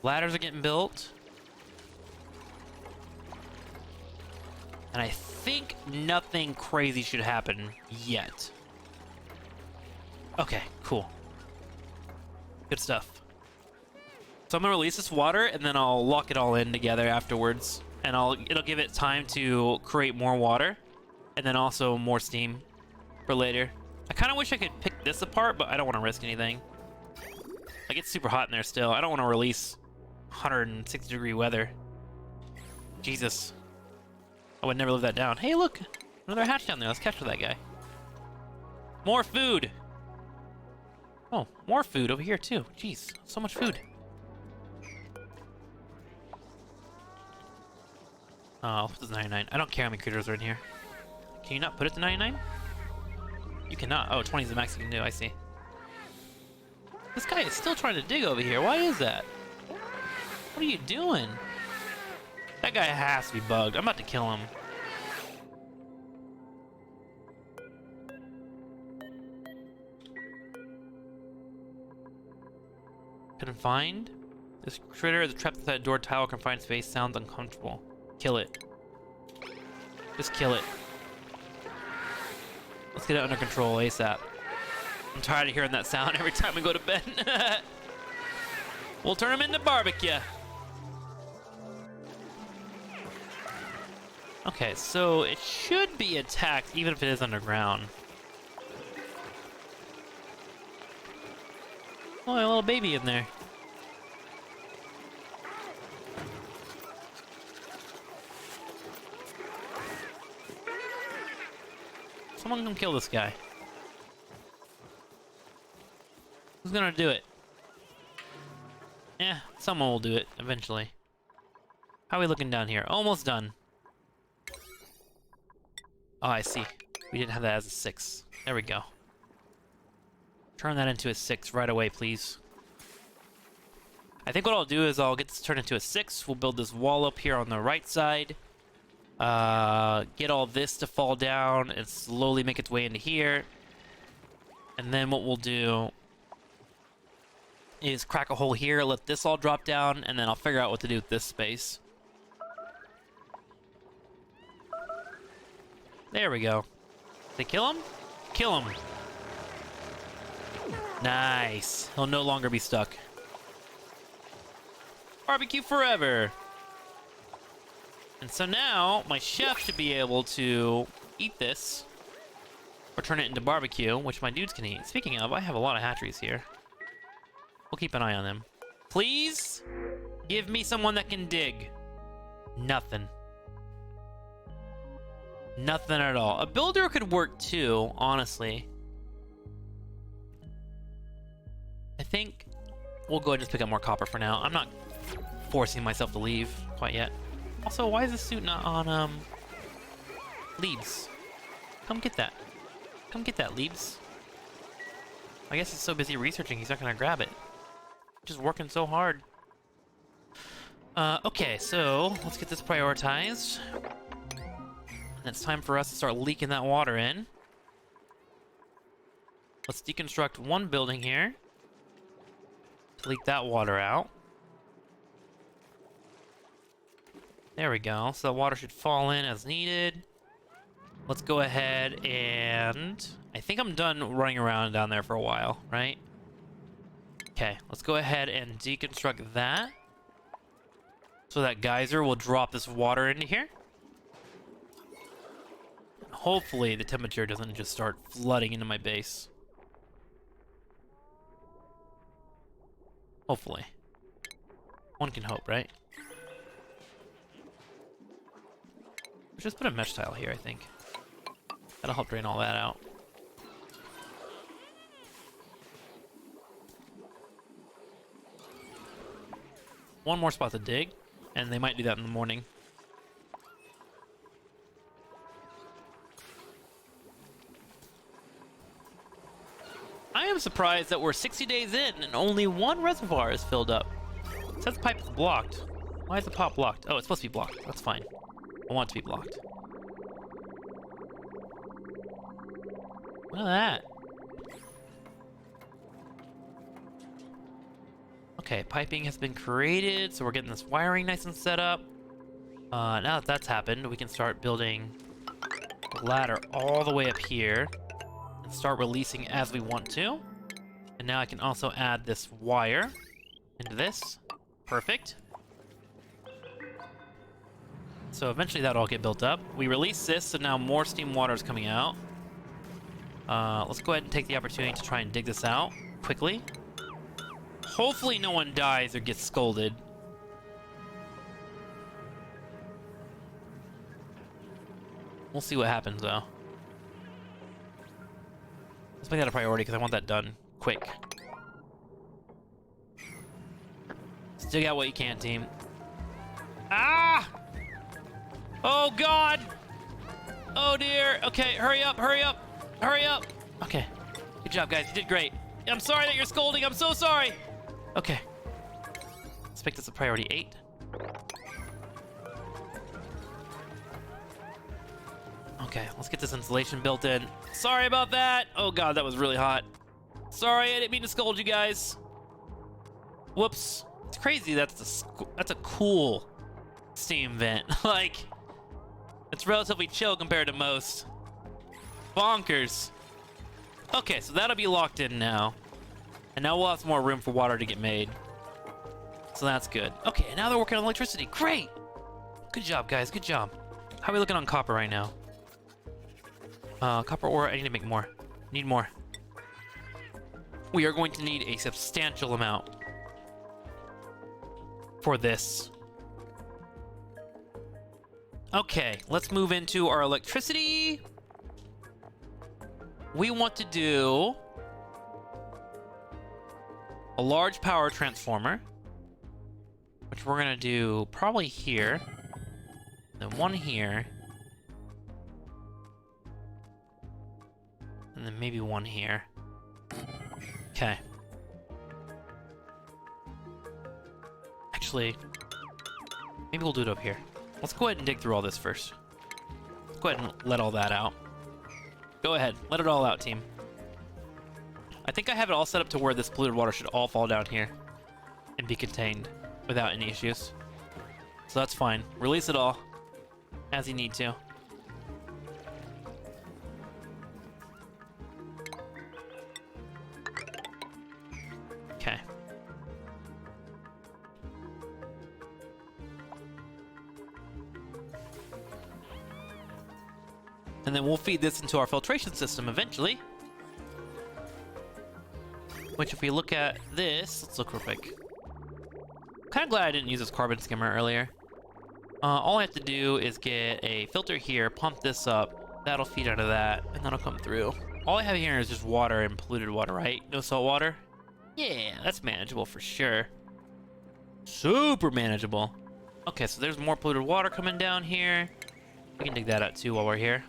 Ladders are getting built. And I think nothing crazy should happen yet. Okay, cool. Good stuff. So I'm gonna release this water, and then I'll lock it all in together afterwards. And it'll give it time to create more water, and then also more steam for later. I kind of wish I could pick this apart, but I don't want to risk anything. Like, it's super hot in there still. I don't want to release 160-degree weather. Jesus. I would never live that down. Hey, look! Another hatch down there. Let's catch that guy. More food! Oh, more food over here, too. Jeez, so much food. Oh, I'll put this 99. I don't care how many critters are in here. Can you not put it to 99? You cannot. Oh, 20 is the max you can do. I see. This guy is still trying to dig over here. Why is that? What are you doing? That guy has to be bugged. I'm about to kill him. Confined? This critter is trapped inside a door tile. Confined space sounds uncomfortable. Kill it. Just kill it. Let's get it under control ASAP. I'm tired of hearing that sound every time we go to bed. We'll turn him into barbecue. Okay, so it should be attacked even if it is underground. Oh, a little baby in there. Someone come kill this guy. Who's gonna do it? Yeah, someone will do it eventually. How are we looking down here? Almost done. Oh, I see. We didn't have that as a 6. There we go. Turn that into a 6 right away, please. I think what I'll do is I'll get this turned into a 6. We'll build this wall up here on the right side. Get all this to fall down and slowly make its way into here. And then what we'll do is crack a hole here, let this all drop down, and then I'll figure out what to do with this space. There we go. Did they kill him? Kill him. Nice. He'll no longer be stuck. Barbecue forever. And so now my chef should be able to eat this or turn it into barbecue, which my dudes can eat. Speaking of, I have a lot of hatcheries here. We'll keep an eye on them. Please give me someone that can dig. Nothing. Nothing at all. A builder could work too, honestly. I think we'll go ahead and just pick up more copper for now. I'm not forcing myself to leave quite yet. Also, why is this suit not on, Leaves? Come get that. Come get that, Leaves. I guess he's so busy researching, he's not gonna grab it. Just working so hard. Okay, so let's get this prioritized. And it's time for us to start leaking that water in. Let's deconstruct one building here to leak that water out. There we go. So the water should fall in as needed. Let's go ahead and... I think I'm done running around down there for a while, right? Okay, let's go ahead and deconstruct that. So that geyser will drop this water into here. Hopefully the temperature doesn't just start flooding into my base. Hopefully. One can hope, right? Let's just put a mesh tile here, I think. That'll help drain all that out. One more spot to dig, and they might do that in the morning. I am surprised that we're 60 days in and only one reservoir is filled up. It says the pipe is blocked. Why is the pot blocked? Oh, it's supposed to be blocked. That's fine. I want it to be blocked. Look at that. Okay, piping has been created, so we're getting this wiring nice and set up. Now that that's happened, we can start building a ladder all the way up here and start releasing as we want to. And now I can also add this wire into this. Perfect. So eventually that'll all get built up. We release this, so now more steam water is coming out. Let's go ahead and take the opportunity to try and dig this out quickly. Hopefully no one dies or gets scolded. We'll see what happens, though. Let's make that a priority, because I want that done quick. Let's dig out what you can, team. Ah! Oh, God! Oh, dear. Okay, hurry up, hurry up, hurry up. Okay. Good job, guys. You did great. I'm sorry that you're scolding. I'm so sorry. Okay. Let's make this a priority 8. Okay, let's get this insulation built in. Sorry about that. Oh god, that was really hot. Sorry, I didn't mean to scold you guys. Whoops. It's crazy. That's a cool steam vent. Like, it's relatively chill compared to most. Bonkers. Okay, so that'll be locked in now. And now we'll have some more room for water to get made. So that's good. Okay, and now they're working on electricity. Great! Good job, guys. Good job. How are we looking on copper right now? Copper ore, I need to make more. Need more. We are going to need a substantial amount for this. Okay, let's move into our electricity. We want to do a large power transformer, which we're gonna do probably here, then one here, and then maybe one here. Okay. Actually, maybe we'll do it up here. Let's go ahead and dig through all this first. Let's go ahead and let all that out. Go ahead, let it all out, team. I think I have it all set up to where this polluted water should all fall down here and be contained without any issues. So that's fine. Release it all as you need to. Okay. And then we'll feed this into our filtration system eventually. Which, if we look at this, let's look real quick. Kind of glad I didn't use this carbon skimmer earlier. All I have to do is get a filter here, pump this up. That'll feed out of that, and that'll come through. All I have here is just water and polluted water, right? No salt water? Yeah, that's manageable for sure. Super manageable. Okay, so there's more polluted water coming down here. We can dig that out too while we're here.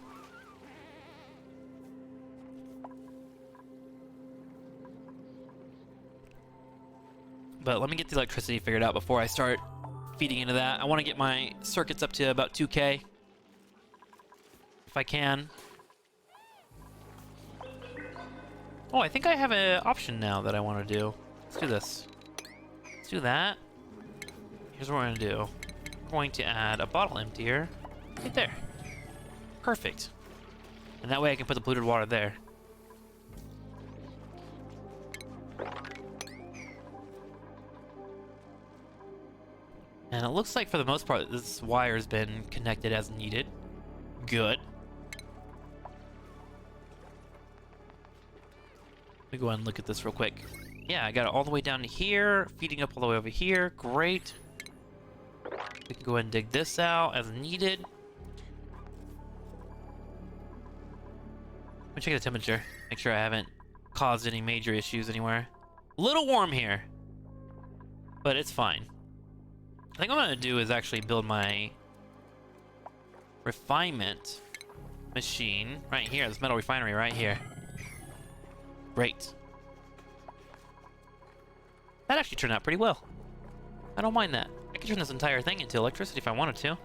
But let me get the electricity figured out before I start feeding into that. I want to get my circuits up to about 2K. If I can. Oh, I think I have an option now that I want to do. Let's do this. Let's do that. Here's what we're going to do. We're going to add a bottle emptier right there. Perfect. And that way I can put the polluted water there. And it looks like for the most part this wire's been connected as needed. Good. Let me go ahead and look at this real quick. Yeah, I got it all the way down to here, feeding up all the way over here. Great. We can go ahead and dig this out as needed. Let me check the temperature. Make sure I haven't caused any major issues anywhere. A little warm here, but it's fine. I think what I'm going to do is actually build my refinement machine right here, this metal refinery right here. Great. That actually turned out pretty well. I don't mind that. I could turn this entire thing into electricity if I wanted to.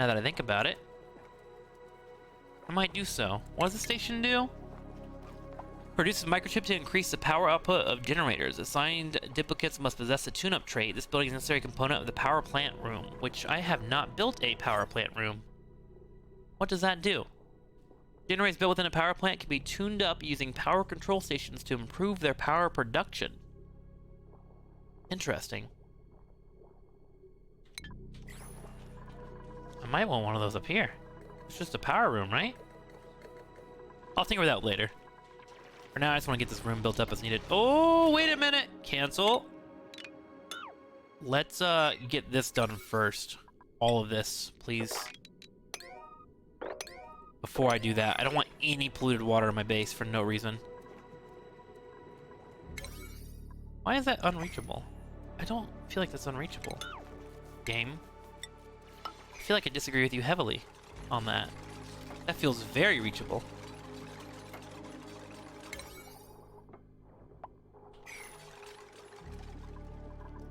Now that I think about it. I might do so. What does the station do? Produces microchip to increase the power output of generators. Assigned duplicates must possess a tune-up trait. This building is a necessary component of the power plant room, which I have not built a power plant room. What does that do? Generators built within a power plant can be tuned up using power control stations to improve their power production. Interesting. I might want one of those up here. It's just a power room, right? I'll think of that later. For now, I just want to get this room built up as needed. Oh, wait a minute. Cancel. Let's get this done first. All of this, please. Before I do that, I don't want any polluted water in my base for no reason. Why is that unreachable? I don't feel like that's unreachable. Game. I feel like I disagree with you heavily on that. That feels very reachable.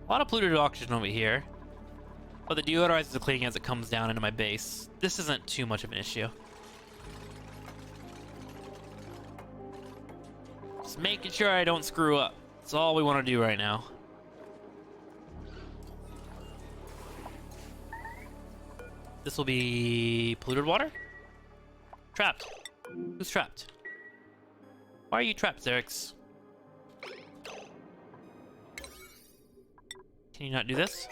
A lot of polluted oxygen over here, but the deodorizers are cleaning as it comes down into my base. This isn't too much of an issue. Just making sure I don't screw up. That's all we want to do right now. This will be polluted water? Trapped. Who's trapped? Why are you trapped, Xerix? Can you not do this?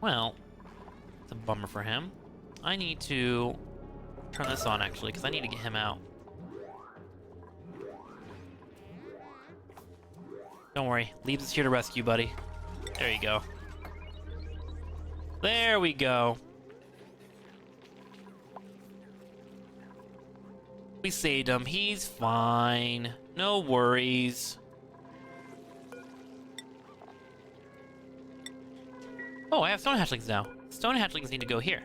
Well, it's a bummer for him. I need to turn this on, actually, because I need to get him out. Don't worry. Leaves is here to rescue, buddy. There you go. There we go. We saved him. He's fine. No worries. Oh, I have stone hatchlings now. Stone hatchlings need to go here.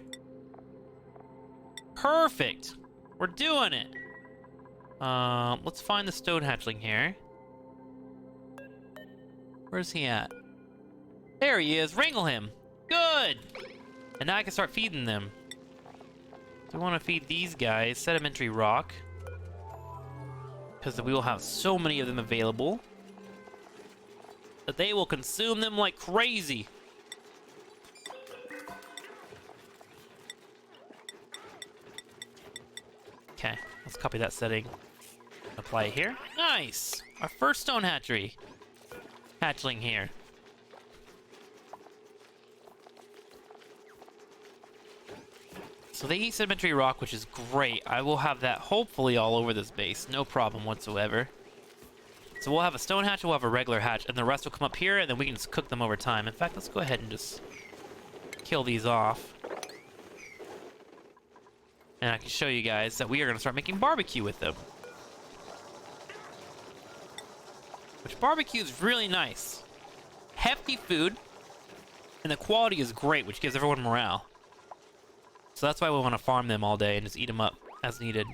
Perfect. We're doing it. Let's find the stone hatchling here. Where's he at? There he is. Wrangle him. Good. And now I can start feeding them. So we want to feed these guys sedimentary rock, because we will have so many of them available that they will consume them like crazy. Okay, let's copy that setting. Apply it here. Nice! Our first stone hatchery. Hatchling here. So they eat sedimentary rock, which is great. I will have that hopefully all over this base. No problem whatsoever. So we'll have a stone hatch, we'll have a regular hatch, and the rest will come up here, and then we can just cook them over time. In fact, let's go ahead and just kill these off. And I can show you guys that we are going to start making barbecue with them. Which barbecue is really nice. Hefty food, and the quality is great, which gives everyone morale. So that's why we want to farm them all day and just eat them up as needed.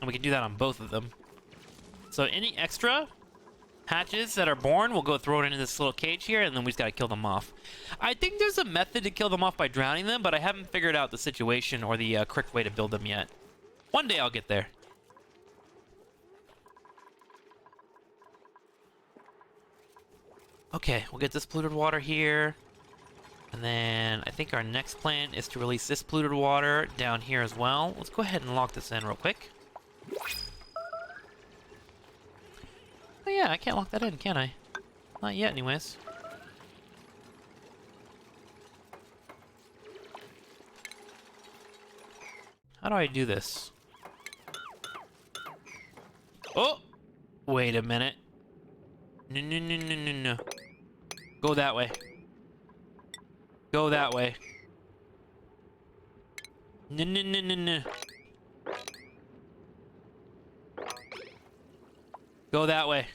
And we can do that on both of them. So any extra hatches that are born, we'll go throw it into this little cage here, and then we just got to kill them off. I think there's a method to kill them off by drowning them, but I haven't figured out the situation or the correct way to build them yet. One day I'll get there. Okay, we'll get this polluted water here. And then I think our next plan is to release this polluted water down here as well. Let's go ahead and lock this in real quick. Oh yeah, I can't lock that in, can I? Not yet anyways. How do I do this? Oh! Wait a minute. No, no, no, no, no, no. Go that way. Go that way. No, no, no, no, no. Go that way.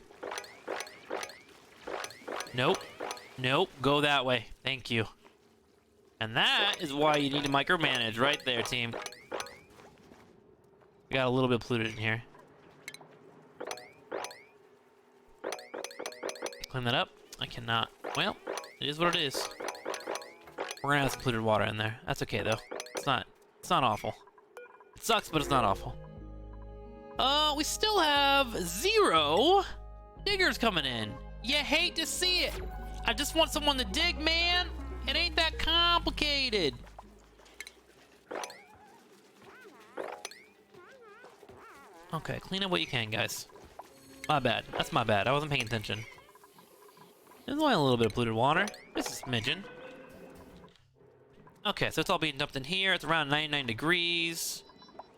Nope. Nope. Go that way. Thank you. And that is why you need to micromanage right there, team. We got a little bit polluted in here. Clean that up. I cannot. Well, it is what it is. We're gonna have some polluted water in there. That's okay though. It's not awful. It sucks, but it's not awful. We still have 0 diggers coming in. You hate to see it. I just want someone to dig, man. It ain't that complicated. Okay, clean up what you can, guys. My bad. That's my bad. I wasn't paying attention. There's only a little bit of polluted water. Just a smidgen. Okay, so it's all being dumped in here. It's around 99 degrees,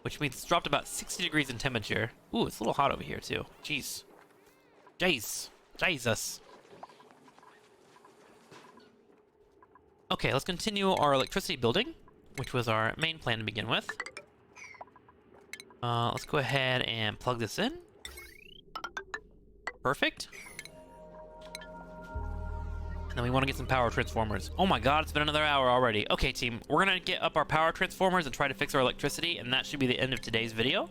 which means it's dropped about 60 degrees in temperature. Ooh, it's a little hot over here, too. Jeez. Jeez. Jesus. Okay, let's continue our electricity building, which was our main plan to begin with. Let's go ahead and plug this in. Perfect. And then we want to get some power transformers. Oh my god, it's been another hour already. Okay, team, we're going to get up our power transformers and try to fix our electricity, and that should be the end of today's video.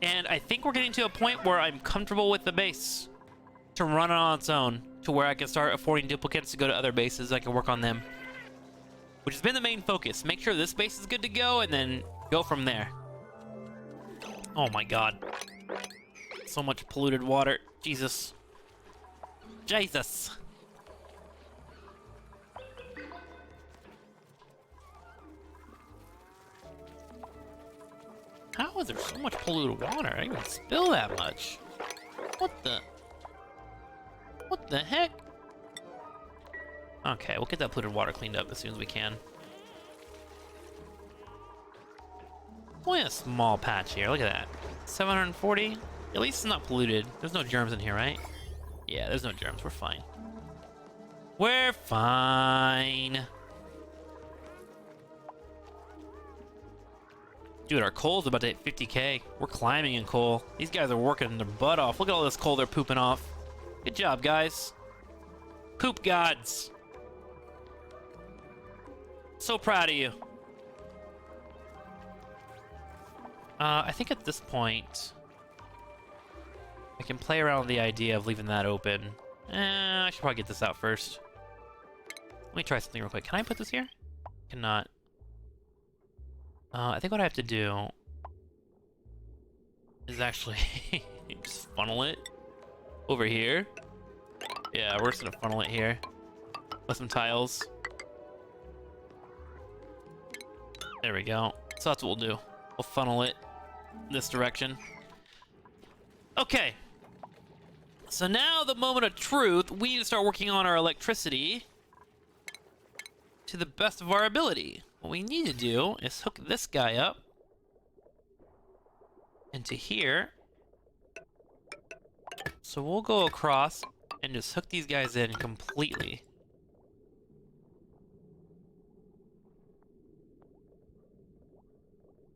And I think we're getting to a point where I'm comfortable with the base to run it on its own, to where I can start affording duplicants to go to other bases. I can work on them, which has been the main focus. Make sure this base is good to go, and then go from there. Oh my god. So much polluted water. Jesus. Jesus. How is there so much polluted water? I didn't even spill that much. What the heck? Okay, we'll get that polluted water cleaned up as soon as we can. Only a small patch here. Look at that. 740. At least it's not polluted. There's no germs in here, right? Yeah, there's no germs. We're fine. We're fine. Dude, our coal's about to hit 50k. We're climbing in coal. These guys are working their butt off. Look at all this coal they're pooping off. Good job, guys. Poop gods. So proud of you. I think at this point, I can play around with the idea of leaving that open. I should probably get this out first. Let me try something real quick. Can I put this here? Cannot. I think what I have to do is actually just funnel it over here. Yeah, we're just gonna funnel it here with some tiles. There we go. So that's what we'll do. We'll funnel it this direction. Okay. So now the moment of truth, we need to start working on our electricity to the best of our ability. What we need to do is hook this guy up into here. So we'll go across and just hook these guys in completely.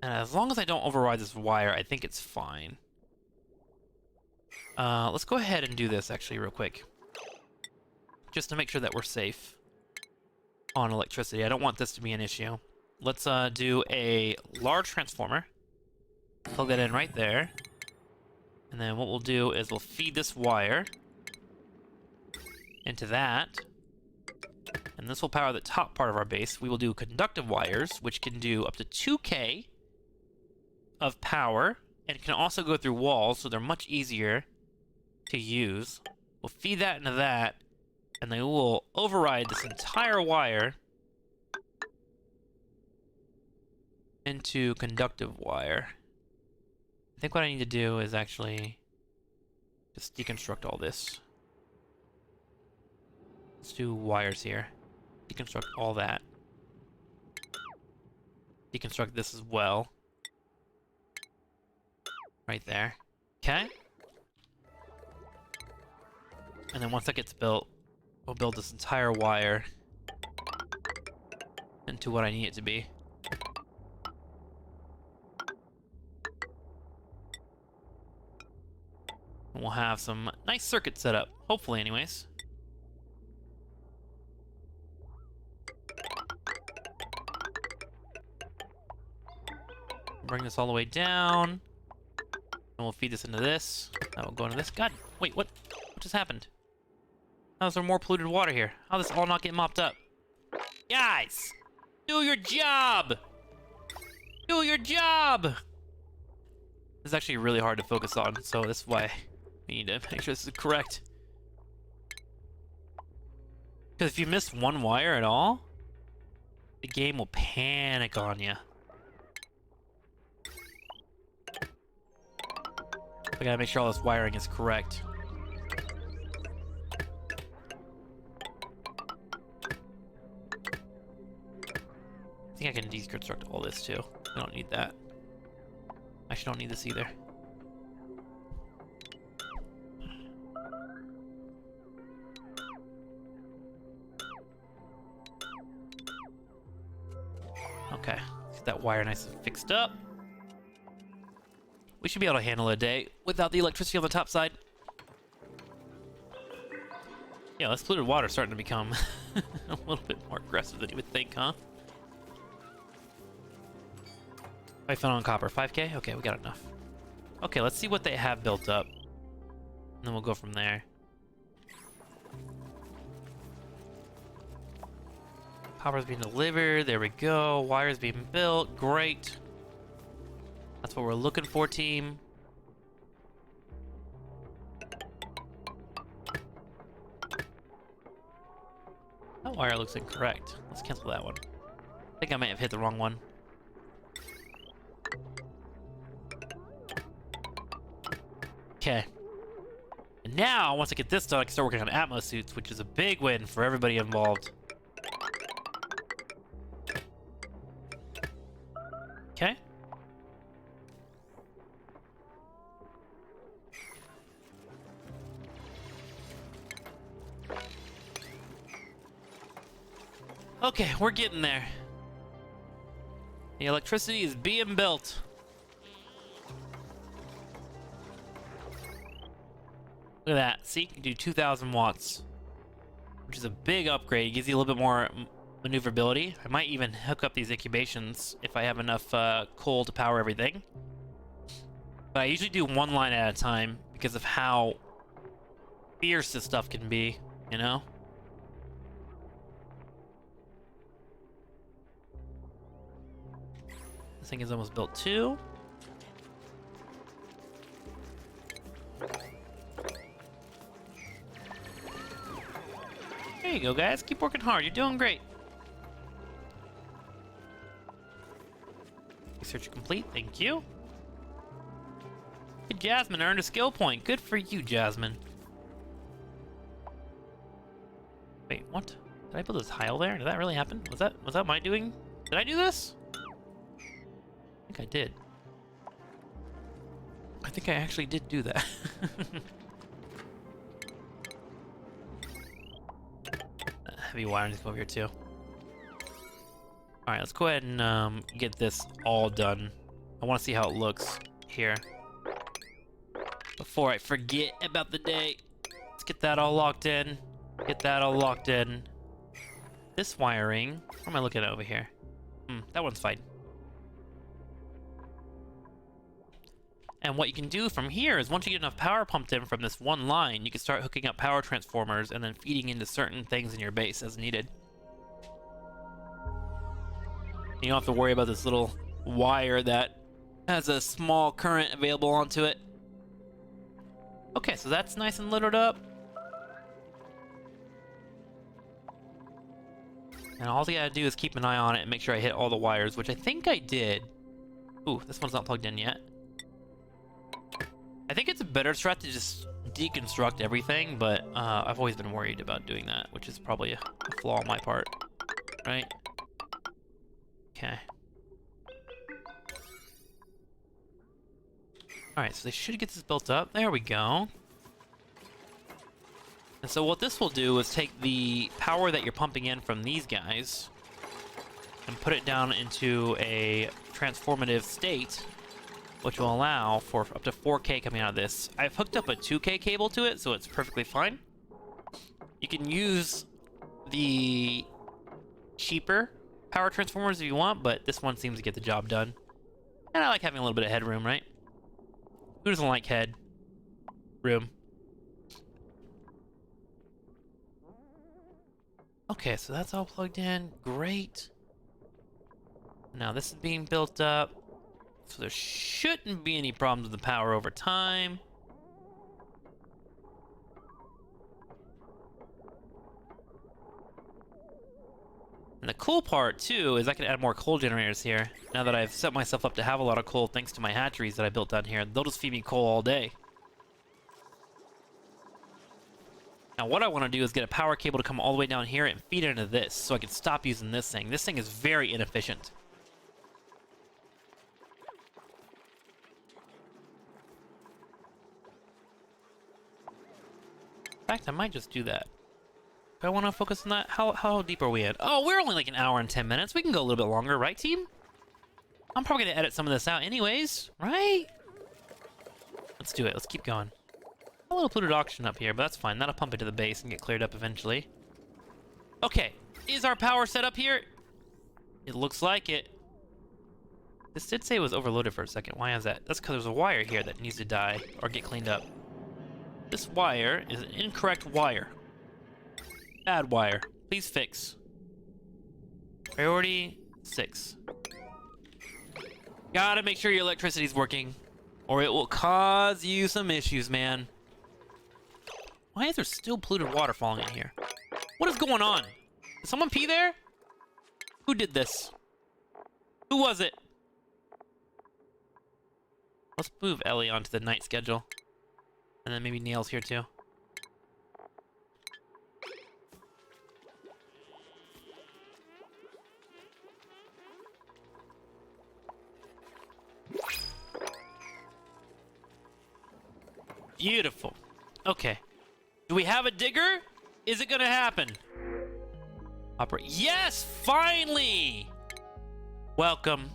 And as long as I don't override this wire, I think it's fine. Let's go ahead and do this actually real quick. Just to make sure that we're safe on electricity. I don't want this to be an issue. Let's do a large transformer. Plug that in right there. And then what we'll do is we'll feed this wire into that. And this will power the top part of our base. We will do conductive wires, which can do up to 2K of power, and can also go through walls, so they're much easier to use. We'll feed that into that, and then we'll override this entire wire into conductive wire. I think what I need to do is actually just deconstruct all this. Let's do wires here. Deconstruct all that. Deconstruct this as well. Right there. Okay? And then once that gets built, we'll build this entire wire into what I need it to be. And we'll have some nice circuits set up. Hopefully, anyways. Bring this all the way down. And we'll feed this into this. That will go into this. God, wait, what just happened? How is there more polluted water here? How does this all not get mopped up? Guys! Do your job! Do your job! This is actually really hard to focus on, so this is why we need to make sure this is correct. Because if you miss one wire at all, the game will panic on you. I gotta make sure all this wiring is correct. I think I can deconstruct all this too. I don't need that. I actually don't need this either. Okay, get that wire nice and fixed up. We should be able to handle it a day without the electricity on the top side. Yeah, this polluted water is starting to become a little bit more aggressive than you would think, huh? I found on copper, 5K? Okay, we got enough. Okay, let's see what they have built up. And then we'll go from there. Copper's being delivered, there we go. Wire's being built, great. That's what we're looking for, team. That wire looks incorrect. Let's cancel that one. I think I might have hit the wrong one. Okay. And now, once I get this done, I can start working on Atmos suits, which is a big win for everybody involved. Okay. Okay, we're getting there. The electricity is being built. Look at that. See, you can do 2,000 watts, which is a big upgrade. It gives you a little bit more maneuverability. I might even hook up these incubations if I have enough coal to power everything. But I usually do one line at a time because of how fierce this stuff can be, you know? This thing is almost built too. There you go, guys. Keep working hard. You're doing great. Research complete. Thank you. Good, Jasmine earned a skill point. Good for you, Jasmine. Wait, what? Did I build a tile there? Did that really happen? Was that my doing? Did I do this? I think I did. I think I actually did do that. Heavy wire needs to come over here too. Alright, let's go ahead and get this all done. I want to see how it looks here. Before I forget about the day. Let's get that all locked in. Get that all locked in. This wiring, what am I looking at over here? That one's fine. And what you can do from here is once you get enough power pumped in from this one line, you can start hooking up power transformers and then feeding into certain things in your base as needed. You don't have to worry about this little wire that has a small current available onto it. Okay, so that's nice and littered up. And all you gotta do is keep an eye on it and make sure I hit all the wires, which I think I did. Ooh, this one's not plugged in yet. I think it's a better strat to just deconstruct everything, but I've always been worried about doing that, which is probably a flaw on my part, right? Okay. Alright, so they should get this built up. There we go. And so what this will do is take the power that you're pumping in from these guys and put it down into a transformative state, which will allow for up to 4K coming out of this. I've hooked up a 2K cable to it, so it's perfectly fine. You can use the cheaper power transformers if you want, but this one seems to get the job done. And I like having a little bit of headroom, right? Who doesn't like head room? Okay, so that's all plugged in. Great. Now this is being built up, so there shouldn't be any problems with the power over time. And the cool part, too, is I can add more coal generators here. Now that I've set myself up to have a lot of coal thanks to my hatcheries that I built down here, they'll just feed me coal all day. Now what I want to do is get a power cable to come all the way down here and feed it into this, so I can stop using this thing. This thing is very inefficient. In fact, I might just do that. Do I want to focus on that? How deep are we in? Oh, we're only like an hour and 10 minutes. We can go a little bit longer, right, team? I'm probably going to edit some of this out anyways, right? Let's do it. Let's keep going. A little polluted oxygen up here, but that's fine. That'll pump into the base and get cleared up eventually. Okay, is our power set up here? It looks like it. This did say it was overloaded for a second. Why is that? That's because there's a wire here that needs to die or get cleaned up. This wire is an incorrect wire. Bad wire. Please fix. Priority 6. Gotta make sure your electricity's working, or it will cause you some issues, man. Why is there still polluted water falling in here? What is going on? Did someone pee there? Who did this? Who was it? Let's move Ellie onto the night schedule. And then maybe Neil's here too. Beautiful. Okay. Do we have a digger? Is it gonna happen? Yes, finally! Welcome.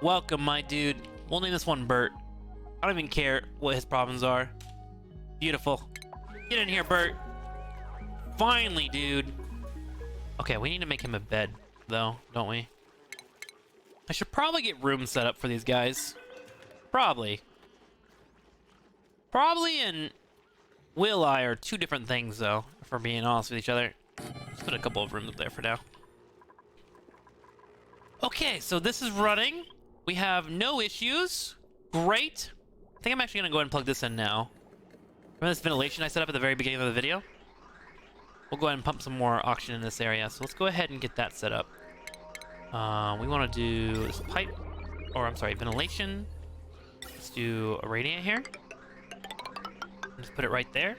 Welcome, my dude. We'll name this one Bert. I don't even care what his problems are. Beautiful. Get in here, Bert. Finally, dude. Okay, we need to make him a bed, though, don't we? I should probably get rooms set up for these guys. Probably. Probably and will I are two different things, though, if we're being honest with each other. Let's put a couple of rooms up there for now. Okay, so this is running. We have no issues. Great. I think I'm actually going to go ahead and plug this in now. Remember this ventilation I set up at the very beginning of the video? We'll go ahead and pump some more oxygen in this area. So let's go ahead and get that set up. We want to do this pipe, or I'm sorry, ventilation. Let's do a radiant here. Just put it right there.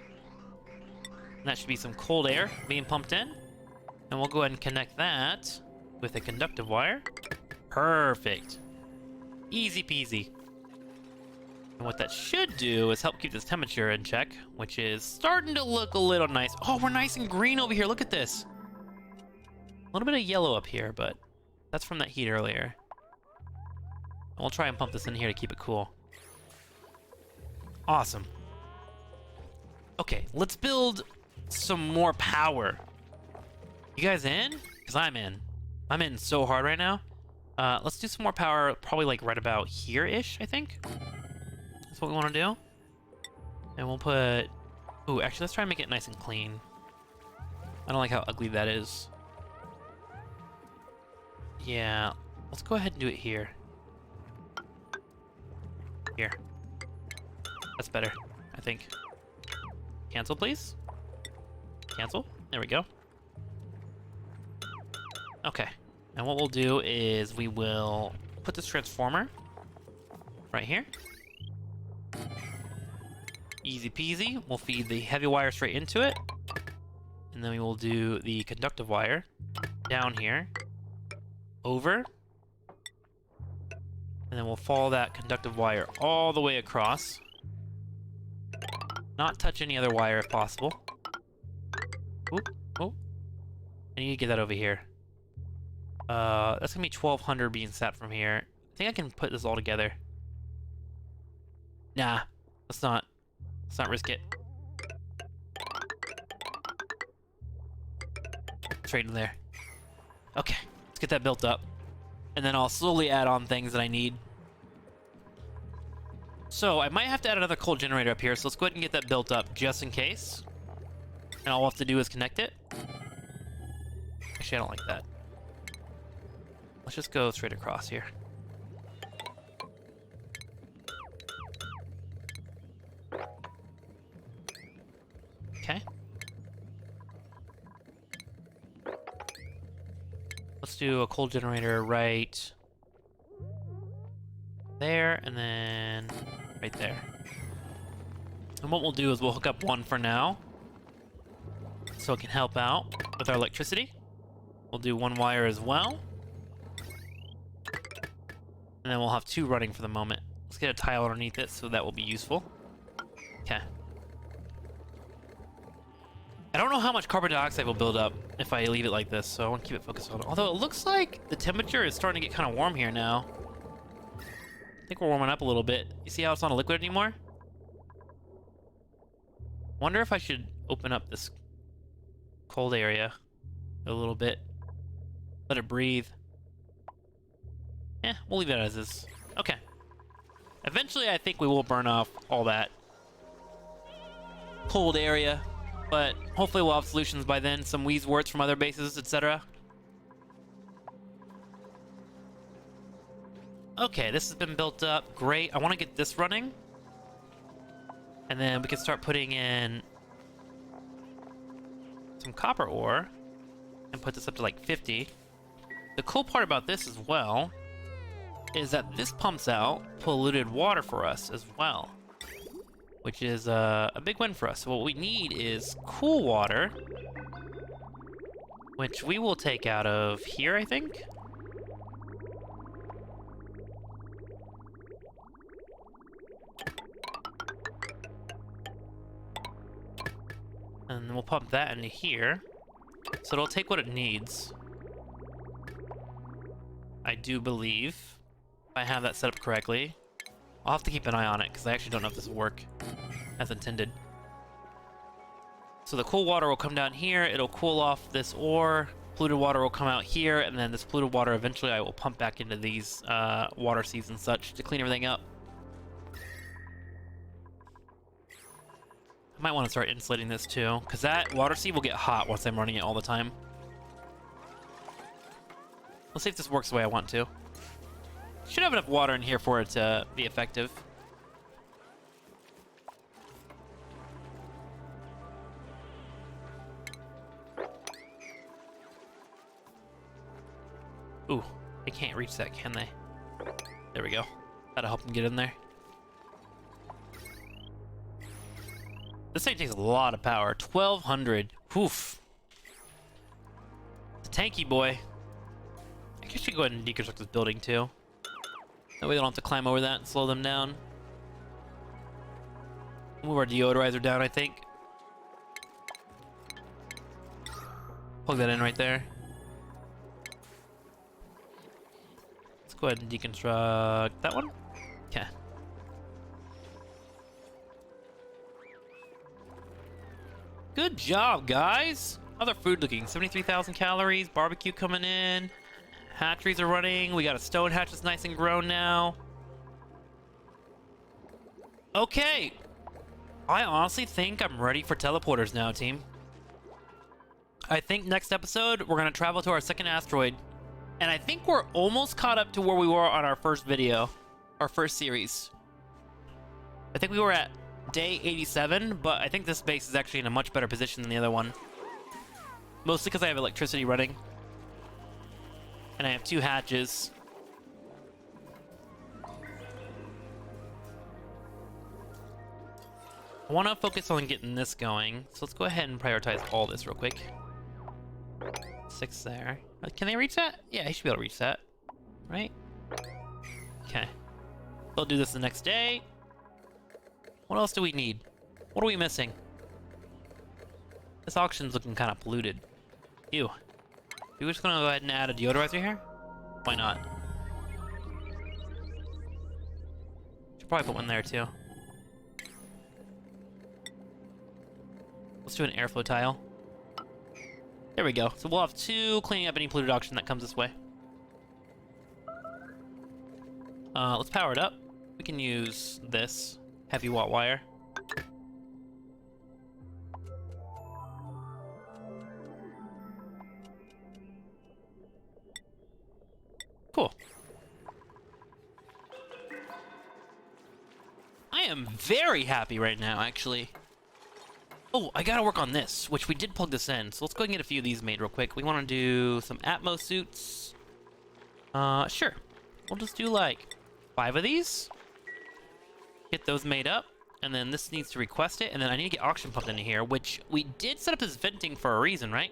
And that should be some cold air being pumped in. And we'll go ahead and connect that with a conductive wire. Perfect. Easy peasy. And what that should do is help keep this temperature in check, which is starting to look a little nice. Oh, we're nice and green over here. Look at this. A little bit of yellow up here, but that's from that heat earlier. And we'll try and pump this in here to keep it cool. Awesome. Okay, let's build some more power. You guys in? Because I'm in. I'm in so hard right now. Let's do some more power, probably like right about here-ish, I think. That's what we want to do. And we'll put... Ooh, actually, let's try and make it nice and clean. I don't like how ugly that is. Yeah, let's go ahead and do it here. Here. That's better, I think. Cancel, please. Cancel. There we go. Okay. And what we'll do is we will put this transformer right here. Easy peasy. We'll feed the heavy wire straight into it. And then we will do the conductive wire down here. Over. And then we'll follow that conductive wire all the way across. Not touch any other wire if possible. Oop, oh. I need to get that over here. That's gonna be 1200 being sat from here. I think I can put this all together. Nah, let's not risk it. Straight in there. Okay, let's get that built up. And then I'll slowly add on things that I need. So I might have to add another coal generator up here, so let's go ahead and get that built up just in case. And all we'll have to do is connect it. Actually, I don't like that. Let's just go straight across here. Okay. Let's do a coal generator right there, and then right there. And what we'll do is we'll hook up one for now, so it can help out with our electricity. We'll do one wire as well. And then we'll have two running for the moment. Let's get a tile underneath it, so that will be useful. Okay. I don't know how much carbon dioxide will build up if I leave it like this, so I want to keep it focused on it. Although it looks like the temperature is starting to get kind of warm here now. I think we're warming up a little bit. You see how it's not a liquid anymore? Wonder if I should open up this cold area a little bit. Let it breathe. We'll leave it as is. Okay. Eventually, I think we will burn off all that cold area, but hopefully we'll have solutions by then. Some Wheezeworts from other bases, etc. Okay, this has been built up. Great. I want to get this running. And then we can start putting in some copper ore and put this up to like 50. The cool part about this as well is that this pumps out polluted water for us as well, which is a big win for us. So what we need is cool water, which we will take out of here, I think. And we'll pump that into here. So it'll take what it needs. I do believe, if I have that set up correctly. I'll have to keep an eye on it, because I actually don't know if this will work as intended. So the cool water will come down here, it'll cool off this ore, polluted water will come out here, and then this polluted water eventually I will pump back into these water seeds and such to clean everything up. I might want to start insulating this too, because that water seed will get hot once I'm running it all the time. Let's see if this works the way I want to. Should have enough water in here for it to be effective. Ooh, they can't reach that, can they? There we go. That'll help them get in there. This thing takes a lot of power. 1200. Oof. It's a tanky boy. I guess we should go ahead and deconstruct this building too. That way they don't have to climb over that and slow them down. Move our deodorizer down, I think. Plug that in right there. Let's go ahead and deconstruct that one. Okay. Good job, guys. Other food looking. 73,000 calories. Barbecue coming in. Hatcheries are running. We got a stone hatch that's nice and grown now. Okay. I honestly think I'm ready for teleporters now, team. I think next episode, we're going to travel to our second asteroid. And I think we're almost caught up to where we were on our first video. Our first series. I think we were at day 87, but I think this base is actually in a much better position than the other one. Mostly because I have electricity running. And I have 2 hatches. I want to focus on getting this going, so let's go ahead and prioritize all this real quick. 6 there. Can they reach that? Yeah, he should be able to reach that. Right? Okay. They'll do this the next day. What else do we need? What are we missing? This auction's looking kind of polluted. Ew. We're just gonna go ahead and add a deodorizer here? Why not? Should probably put one there too. Let's do an airflow tile. There we go. So we'll have 2 cleaning up any polluted auction that comes this way. Let's power it up. We can use this heavy watt wire. Cool. I am very happy right now, actually. Oh, I gotta work on this, which we did plug this in. So let's go ahead and get a few of these made real quick. We want to do some Atmos suits. Sure. We'll just do like 5 of these. Get those made up. And then this needs to request it. And then I need to get auction pumped into here, which we did set up as venting for a reason, right?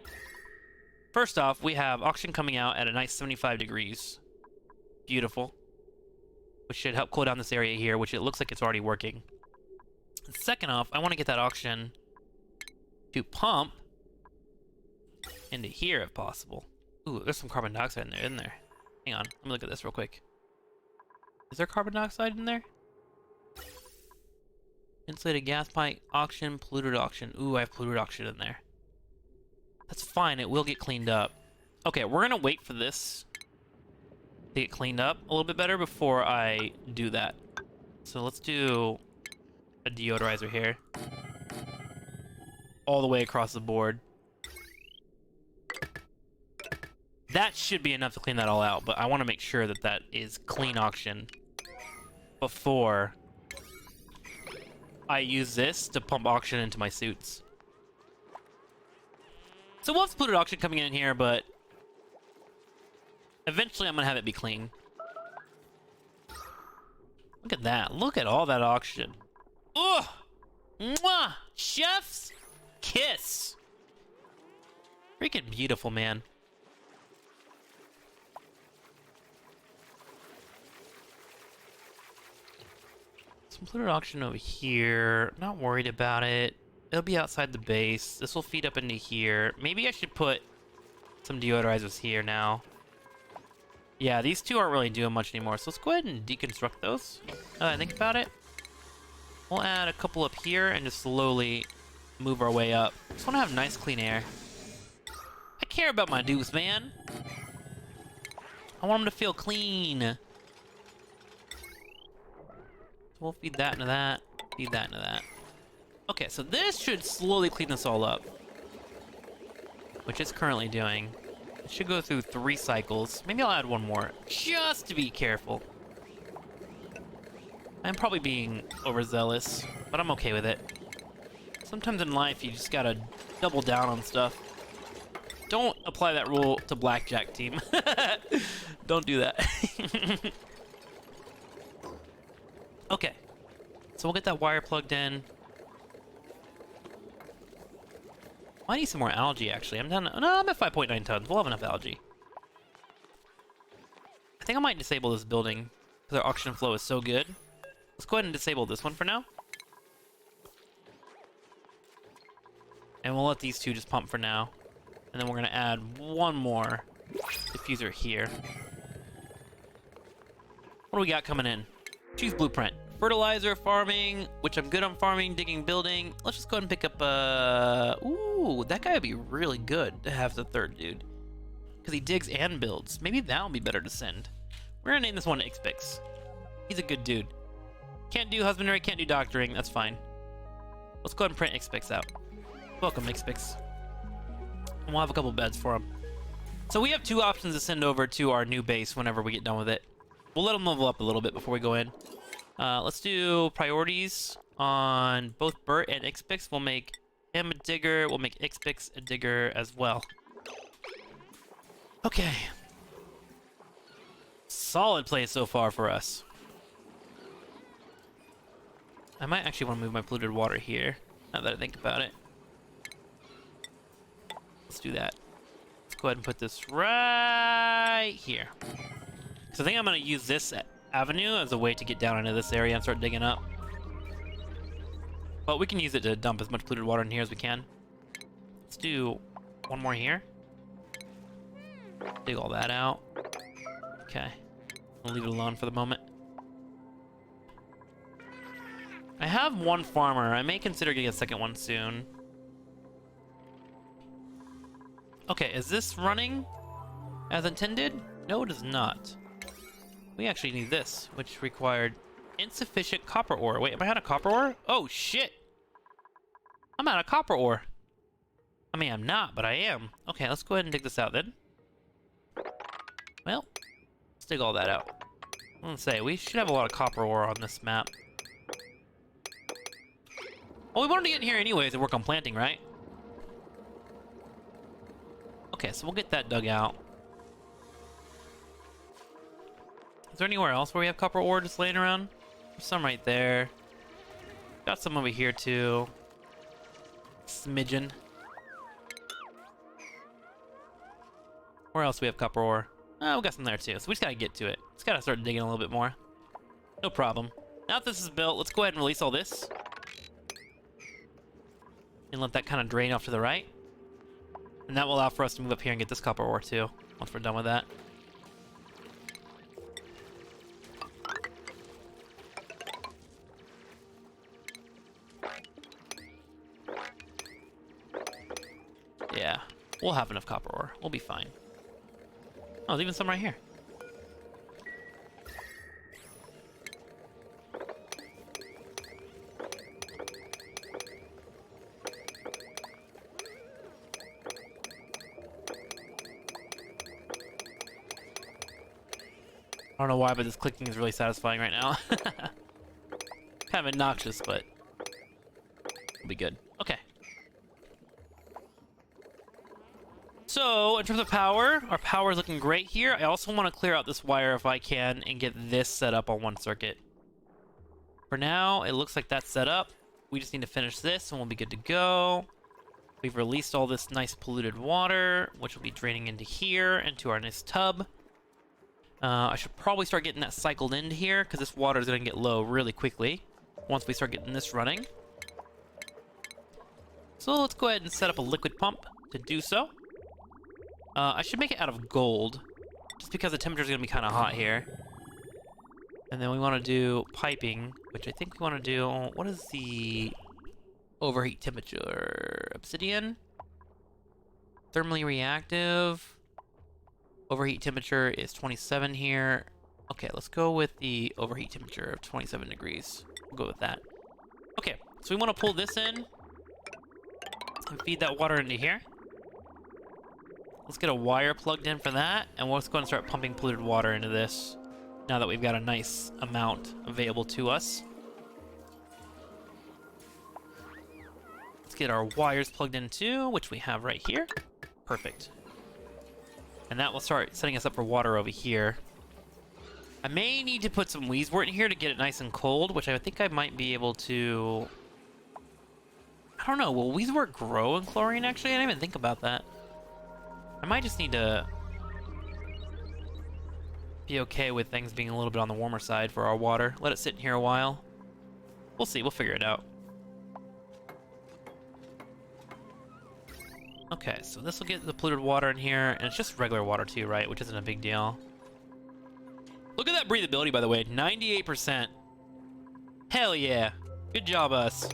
First off, we have auction coming out at a nice 75 degrees. Beautiful. Which should help cool down this area here, which it looks like it's already working. And second off, I want to get that auction to pump into here if possible. Ooh, there's some carbon dioxide in there, isn't there? Hang on, let me look at this real quick. Is there carbon dioxide in there? Insulated gas pipe, auction, polluted auction. Ooh, I have polluted auction in there. That's fine, it will get cleaned up. Okay, we're gonna wait for this to get cleaned up a little bit better before I do that. So let's do a deodorizer here. All the way across the board. That should be enough to clean that all out, but I want to make sure that that is clean auction before I use this to pump auction into my suits. So we'll have polluted auction coming in here, but eventually I'm going to have it be clean. Look at that. Look at all that auction. Ugh! Mwah! Chef's kiss! Freaking beautiful, man. Some polluted auction over here. Not worried about it. It'll be outside the base. This will feed up into here. Maybe I should put some deodorizers here now. Yeah, these 2 aren't really doing much anymore, so let's go ahead and deconstruct those. Now that I think about it, we'll add a couple up here and just slowly move our way up. Just want to have nice, clean air. I care about my dudes, man. I want them to feel clean. So we'll feed that into that, feed that into that. Okay, so this should slowly clean this all up, which it's currently doing. It should go through 3 cycles. Maybe I'll add 1 more, just to be careful. I'm probably being overzealous, but I'm okay with it. Sometimes in life, you just gotta double down on stuff. Don't apply that rule to blackjack, team. Don't do that. Okay, so we'll get that wire plugged in. I need some more algae, actually. I'm down. No, I'm at 5.9 tons. We'll have enough algae. I think I might disable this building because our oxygen flow is so good. Let's go ahead and disable this one for now. And we'll let these two just pump for now. And then we're going to add one more diffuser here. What do we got coming in? Choose blueprint. Fertilizer, farming, which I'm good on farming, digging, building. Let's just go ahead and pick up, ooh, that guy would be really good to have the third dude. Because he digs and builds. Maybe that would be better to send. We're going to name this one Ixpix. He's a good dude. Can't do husbandry, can't do doctoring, that's fine. Let's go ahead and print Ixpix out. Welcome, Ixpix. And we'll have a couple beds for him. So we have two options to send over to our new base whenever we get done with it. We'll let them level up a little bit before we go in. Let's do priorities on both Bert and Ixpix. We'll make him a digger. We'll make Ixpix a digger as well. Okay. Solid play so far for us. I might actually want to move my polluted water here, now that I think about it. Let's do that. Let's go ahead and put this right here. So I think I'm going to use this avenue as a way to get down into this area and start digging up. But we can use it to dump as much polluted water in here as we can. Let's do one more here. Dig all that out. Okay. I'll leave it alone for the moment. I have one farmer. I may consider getting a second one soon. Okay, is this running as intended? No, it is not. We actually need this, which required insufficient copper ore. Wait, am I out of copper ore? Oh, shit! I'm out of copper ore. I mean, I'm not, but I am. Okay, let's go ahead and dig this out then. Well, let's dig all that out. I'm gonna say, we should have a lot of copper ore on this map. Well, we wanted to get in here anyways and work on planting, right? Okay, so we'll get that dug out. Is there anywhere else where we have copper ore just laying around? There's some right there. Got some over here too. Smidgen. Where else do we have copper ore? Oh, we got some there too. So we just gotta get to it. Just gotta start digging a little bit more. No problem. Now that this is built, let's go ahead and release all this. And let that kind of drain off to the right. And that will allow for us to move up here and get this copper ore too, once we're done with that. Yeah, we'll have enough copper ore. We'll be fine. Oh, there's even some right here. I don't know why, but this clicking is really satisfying right now. Kind of obnoxious, but it'll be good. Okay. So, in terms of power, our power is looking great here. I also want to clear out this wire if I can and get this set up on one circuit. For now, it looks like that's set up. We just need to finish this and we'll be good to go. We've released all this nice polluted water, which will be draining into here, into our nice tub. I should probably start getting that cycled into here because this water is going to get low really quickly once we start getting this running. So let's go ahead and set up a liquid pump to do so. I should make it out of gold just because the temperature is going to be kind of hot here. And then we want to do piping, which I think we want to do... What is the overheat temperature? Obsidian? Thermally reactive. Overheat temperature is 27 here. Okay, let's go with the overheat temperature of 27 degrees. We'll go with that. Okay, so we want to pull this in and feed that water into here. Let's get a wire plugged in for that, and we'll just go and start pumping polluted water into this now that we've got a nice amount available to us. Let's get our wires plugged in too, which we have right here. Perfect. And that will start setting us up for water over here. I may need to put some wheezewort in here to get it nice and cold, which I think I might be able to... I don't know, will weedwort grow in chlorine, actually? I didn't even think about that. I might just need to be okay with things being a little bit on the warmer side for our water. Let it sit in here a while. We'll see, we'll figure it out. Okay, so this will get the polluted water in here, and it's just regular water too, right? Which isn't a big deal. Look at that breathability, by the way, 98%. Hell yeah. Good job, us.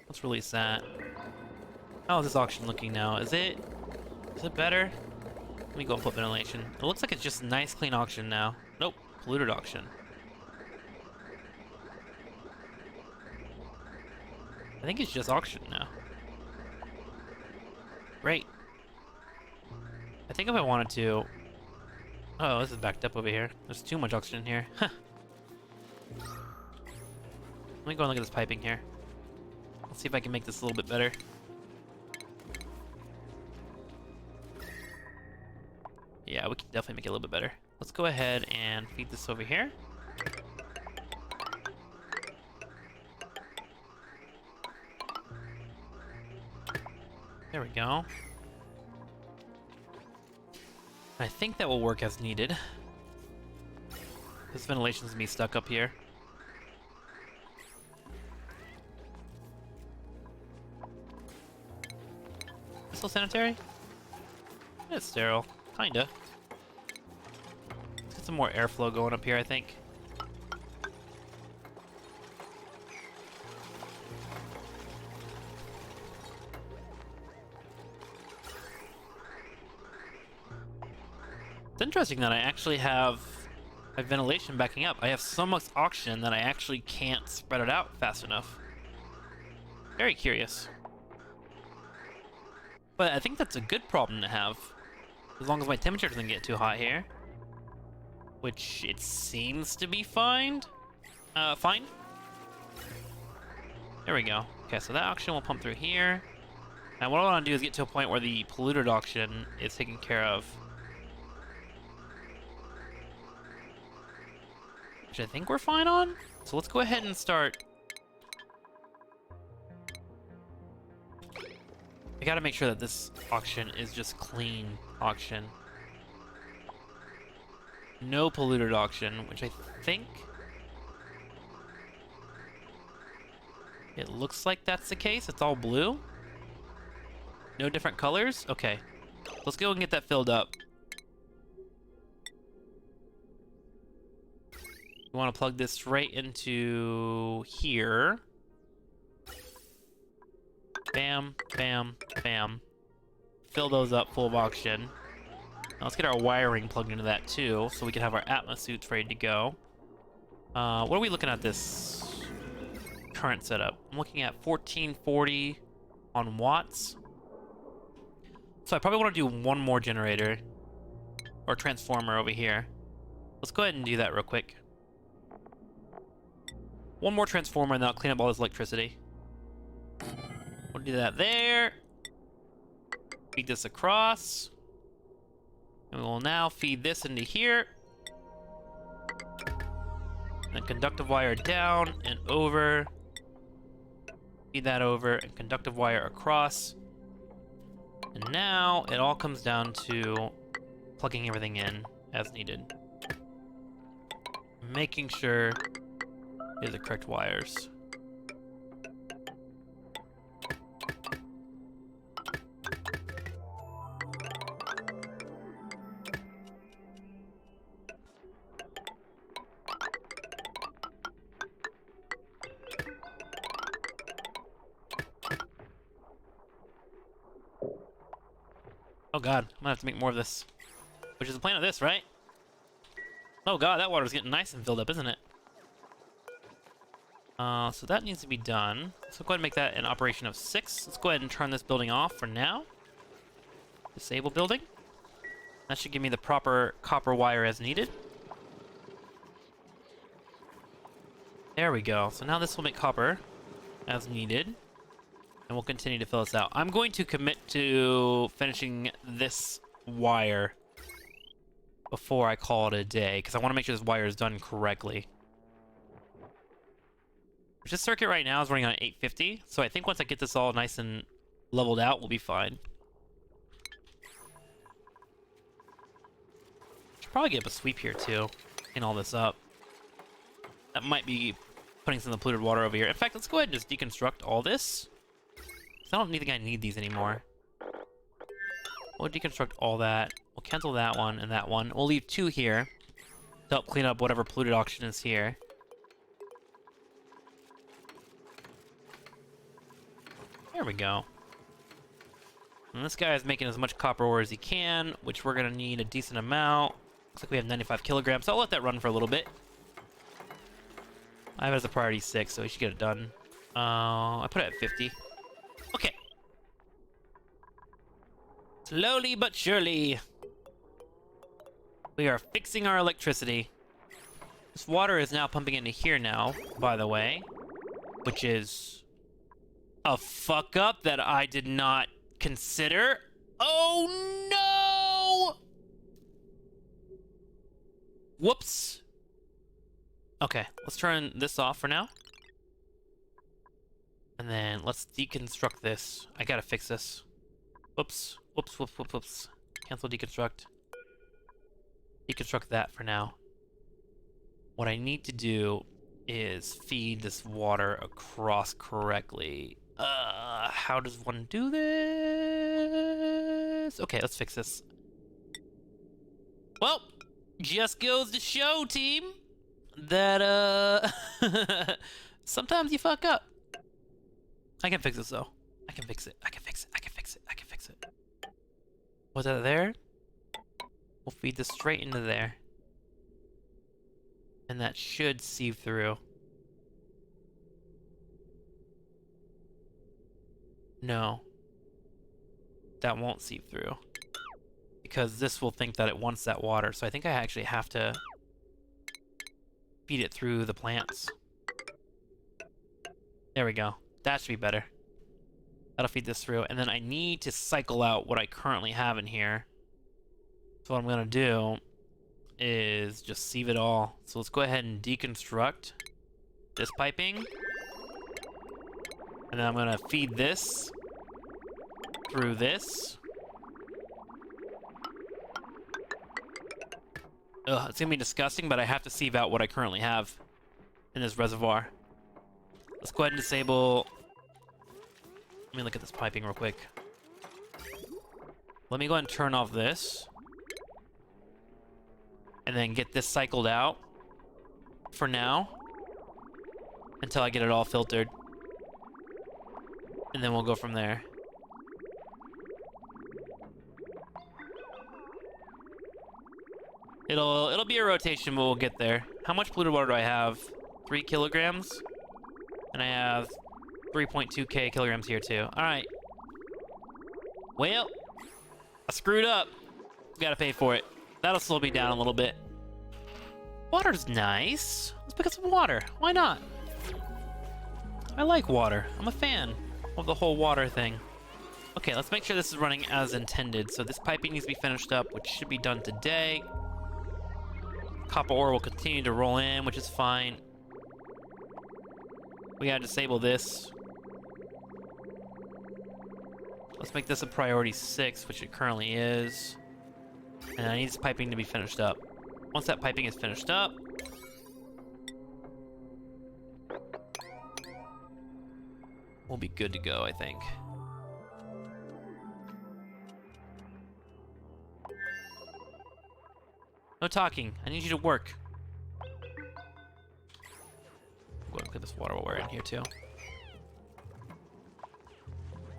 Let's release that. How is this auction looking now? Is it better? Let me go flip ventilation. It looks like it's just nice, clean auction now. Nope, polluted auction. I think it's just auction now. Great. I think if I wanted to... Oh, this is backed up over here. There's too much oxygen in here. Huh. Let me go and look at this piping here. Let's see if I can make this a little bit better. Yeah, we can definitely make it a little bit better. Let's go ahead and feed this over here. There we go. I think that will work as needed. This ventilation's gonna be stuck up here. Is it still sanitary? It's sterile. Kinda. Let's get some more airflow going up here, I think. It's interesting that I actually have my ventilation backing up. I have so much oxygen that I actually can't spread it out fast enough. Very curious. But I think that's a good problem to have. As long as my temperature doesn't get too hot here. Which it seems to be fine. Fine. There we go. Okay, so that oxygen will pump through here. And what I want to do is get to a point where the polluted oxygen is taken care of. Which I think we're fine on. So let's go ahead and start. I gotta make sure that this oxygen is just clean oxygen. No polluted oxygen, which I think... It looks like that's the case. It's all blue. No different colors? Okay. Let's go and get that filled up. We want to plug this right into here. Bam, bam, bam. Fill those up full of oxygen. Now let's get our wiring plugged into that too, so we can have our Atmos suits ready to go. What are we looking at this current setup? I'm looking at 1440 on watts. So I probably want to do one more generator or transformer over here. Let's go ahead and do that real quick. One more transformer and then I'll clean up all this electricity. We'll do that there. Feed this across. And we will now feed this into here. And then conductive wire down and over. Feed that over and conductive wire across. And now it all comes down to plugging everything in as needed. Making sure they're the correct wires. Oh god, I'm gonna have to make more of this. Which is the plan of this, right? Oh god, that water's getting nice and filled up, isn't it? So that needs to be done. So go ahead and make that an operation of 6. Let's go ahead and turn this building off for now. Disable building. That should give me the proper copper wire as needed. There we go. So now this will make copper as needed. And we'll continue to fill this out. I'm going to commit to finishing this wire before I call it a day, because I want to make sure this wire is done correctly. This circuit right now is running on 850, so I think once I get this all nice and leveled out, we'll be fine. Should probably get up a sweep here too, clean all this up. That might be putting some of the polluted water over here. In fact, let's go ahead and just deconstruct all this. I don't think I need these anymore. We'll deconstruct all that. We'll cancel that one and that one. We'll leave 2 here to help clean up whatever polluted oxygen is here. There we go. And this guy is making as much copper ore as he can, which we're going to need a decent amount. Looks like we have 95 kilograms, so I'll let that run for a little bit. I have it as a priority 6, so we should get it done. I put it at 50. Okay. Slowly but surely, we are fixing our electricity. This water is now pumping into here now, by the way, which is a fuck up that I did not consider. Oh no! Whoops. Okay, let's turn this off for now. And then let's deconstruct this. I gotta fix this. Whoops. Whoops, whoops, whoops, whoops. Cancel deconstruct. Deconstruct that for now. What I need to do is feed this water across correctly. How does one do this? Okay, let's fix this. Well, just goes to show, team, that, sometimes you fuck up. I can fix this, though. I can fix it. I can fix it. I can fix it. I can fix it. Was that there? We'll feed this straight into there. And that should sieve through. No. That won't sieve through. Because this will think that it wants that water. So I think I actually have to feed it through the plants. There we go. That should be better. That'll feed this through. And then I need to cycle out what I currently have in here. So what I'm going to do is just sieve it all. So let's go ahead and deconstruct this piping. And then I'm going to feed this through this. Ugh, it's going to be disgusting, but I have to sieve out what I currently have in this reservoir. Let's go ahead and disable... Let me look at this piping real quick. Let me go ahead and turn off this. And then get this cycled out for now. Until I get it all filtered. And then we'll go from there. It'll be a rotation, but we'll get there. How much polluted water do I have? 3 kilograms? And I have 3.2k kilograms here too. Alright. Well, I screwed up. Gotta pay for it. That'll slow me down a little bit. Water's nice. Let's pick up some water. Why not? I like water. I'm a fan of the whole water thing. Okay, let's make sure this is running as intended. So this piping needs to be finished up, which should be done today. Copper ore will continue to roll in, which is fine. We gotta disable this. Let's make this a priority 6, which it currently is. And I need this piping to be finished up. Once that piping is finished up, we'll be good to go, I think. No talking. I need you to work. Go ahead and put this water while we're in here, too.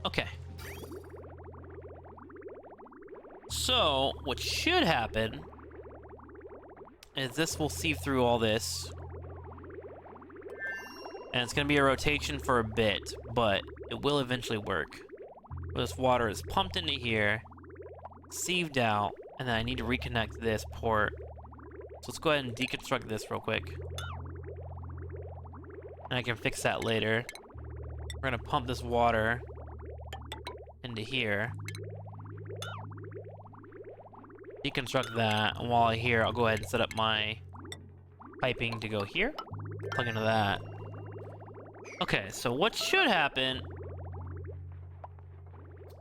Okay. So, what should happen is this will sieve through all this. And it's going to be a rotation for a bit, but it will eventually work. This water is pumped into here, sieved out, and then I need to reconnect this port. So let's go ahead and deconstruct this real quick. And I can fix that later. We're going to pump this water into here. Deconstruct that, and while I'm here, I'll go ahead and set up my piping to go here. Plug into that. Okay, so what should happen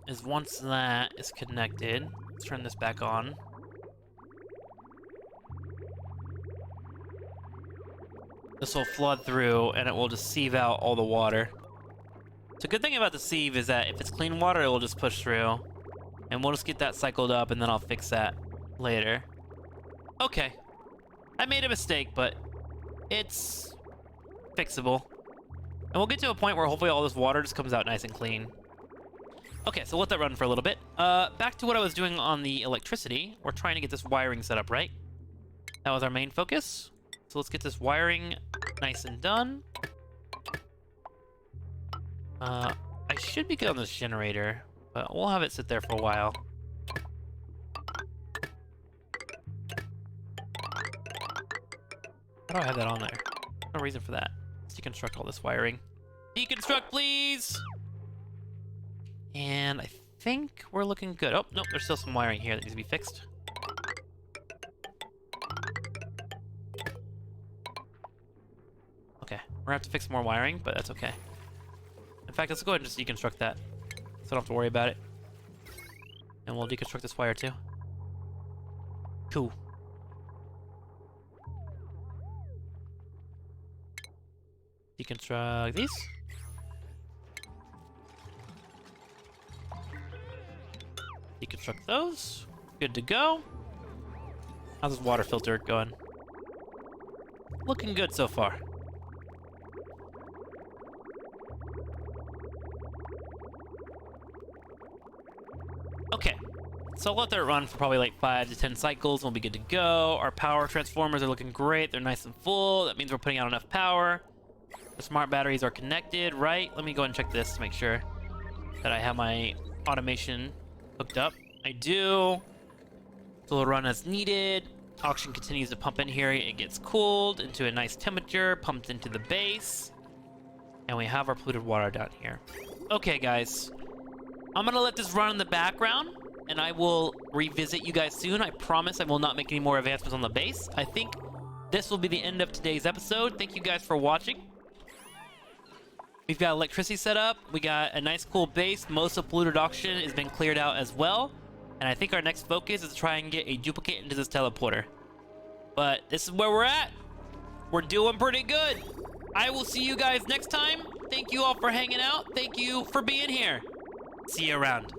is once that is connected, let's turn this back on. This will flood through, and it will just sieve out all the water. So good thing about the sieve is that if it's clean water, it will just push through. And we'll just get that cycled up, and then I'll fix that later. Okay. I made a mistake, but it's fixable. And we'll get to a point where hopefully all this water just comes out nice and clean. Okay, so let that run for a little bit. Back to what I was doing on the electricity. We're trying to get this wiring set up right. That was our main focus. So let's get this wiring nice and done. I should be good on this generator, but we'll have it sit there for a while. How do I have that on there? No reason for that. Let's deconstruct all this wiring. Deconstruct, please! And I think we're looking good. Oh, nope, there's still some wiring here that needs to be fixed. Okay, we're gonna have to fix more wiring, but that's okay. In fact, let's go ahead and just deconstruct that, so I don't have to worry about it. And we'll deconstruct this wire too. Cool. Deconstruct these. Deconstruct those. Good to go. How's this water filter going? Looking good so far. Okay, so I'll let that run for probably like 5 to 10 cycles and we'll be good to go. Our power transformers are looking great. They're nice and full. That means we're putting out enough power. The smart batteries are connected, right? Let me go ahead and check this to make sure that I have my automation hooked up. I do. So it'll run as needed. Oxygen continues to pump in here. It gets cooled into a nice temperature, pumped into the base. And we have our polluted water down here. Okay, guys. I'm gonna let this run in the background, and I will revisit you guys soon. I promise I will not make any more advancements on the base. I think this will be the end of today's episode. Thank you guys for watching. We've got electricity set up. We got a nice cool base. Most of polluted oxygen has been cleared out as well. And I think our next focus is to try and get a duplicate into this teleporter. But this is where we're at. We're doing pretty good. I will see you guys next time. Thank you all for hanging out. Thank you for being here. See you around.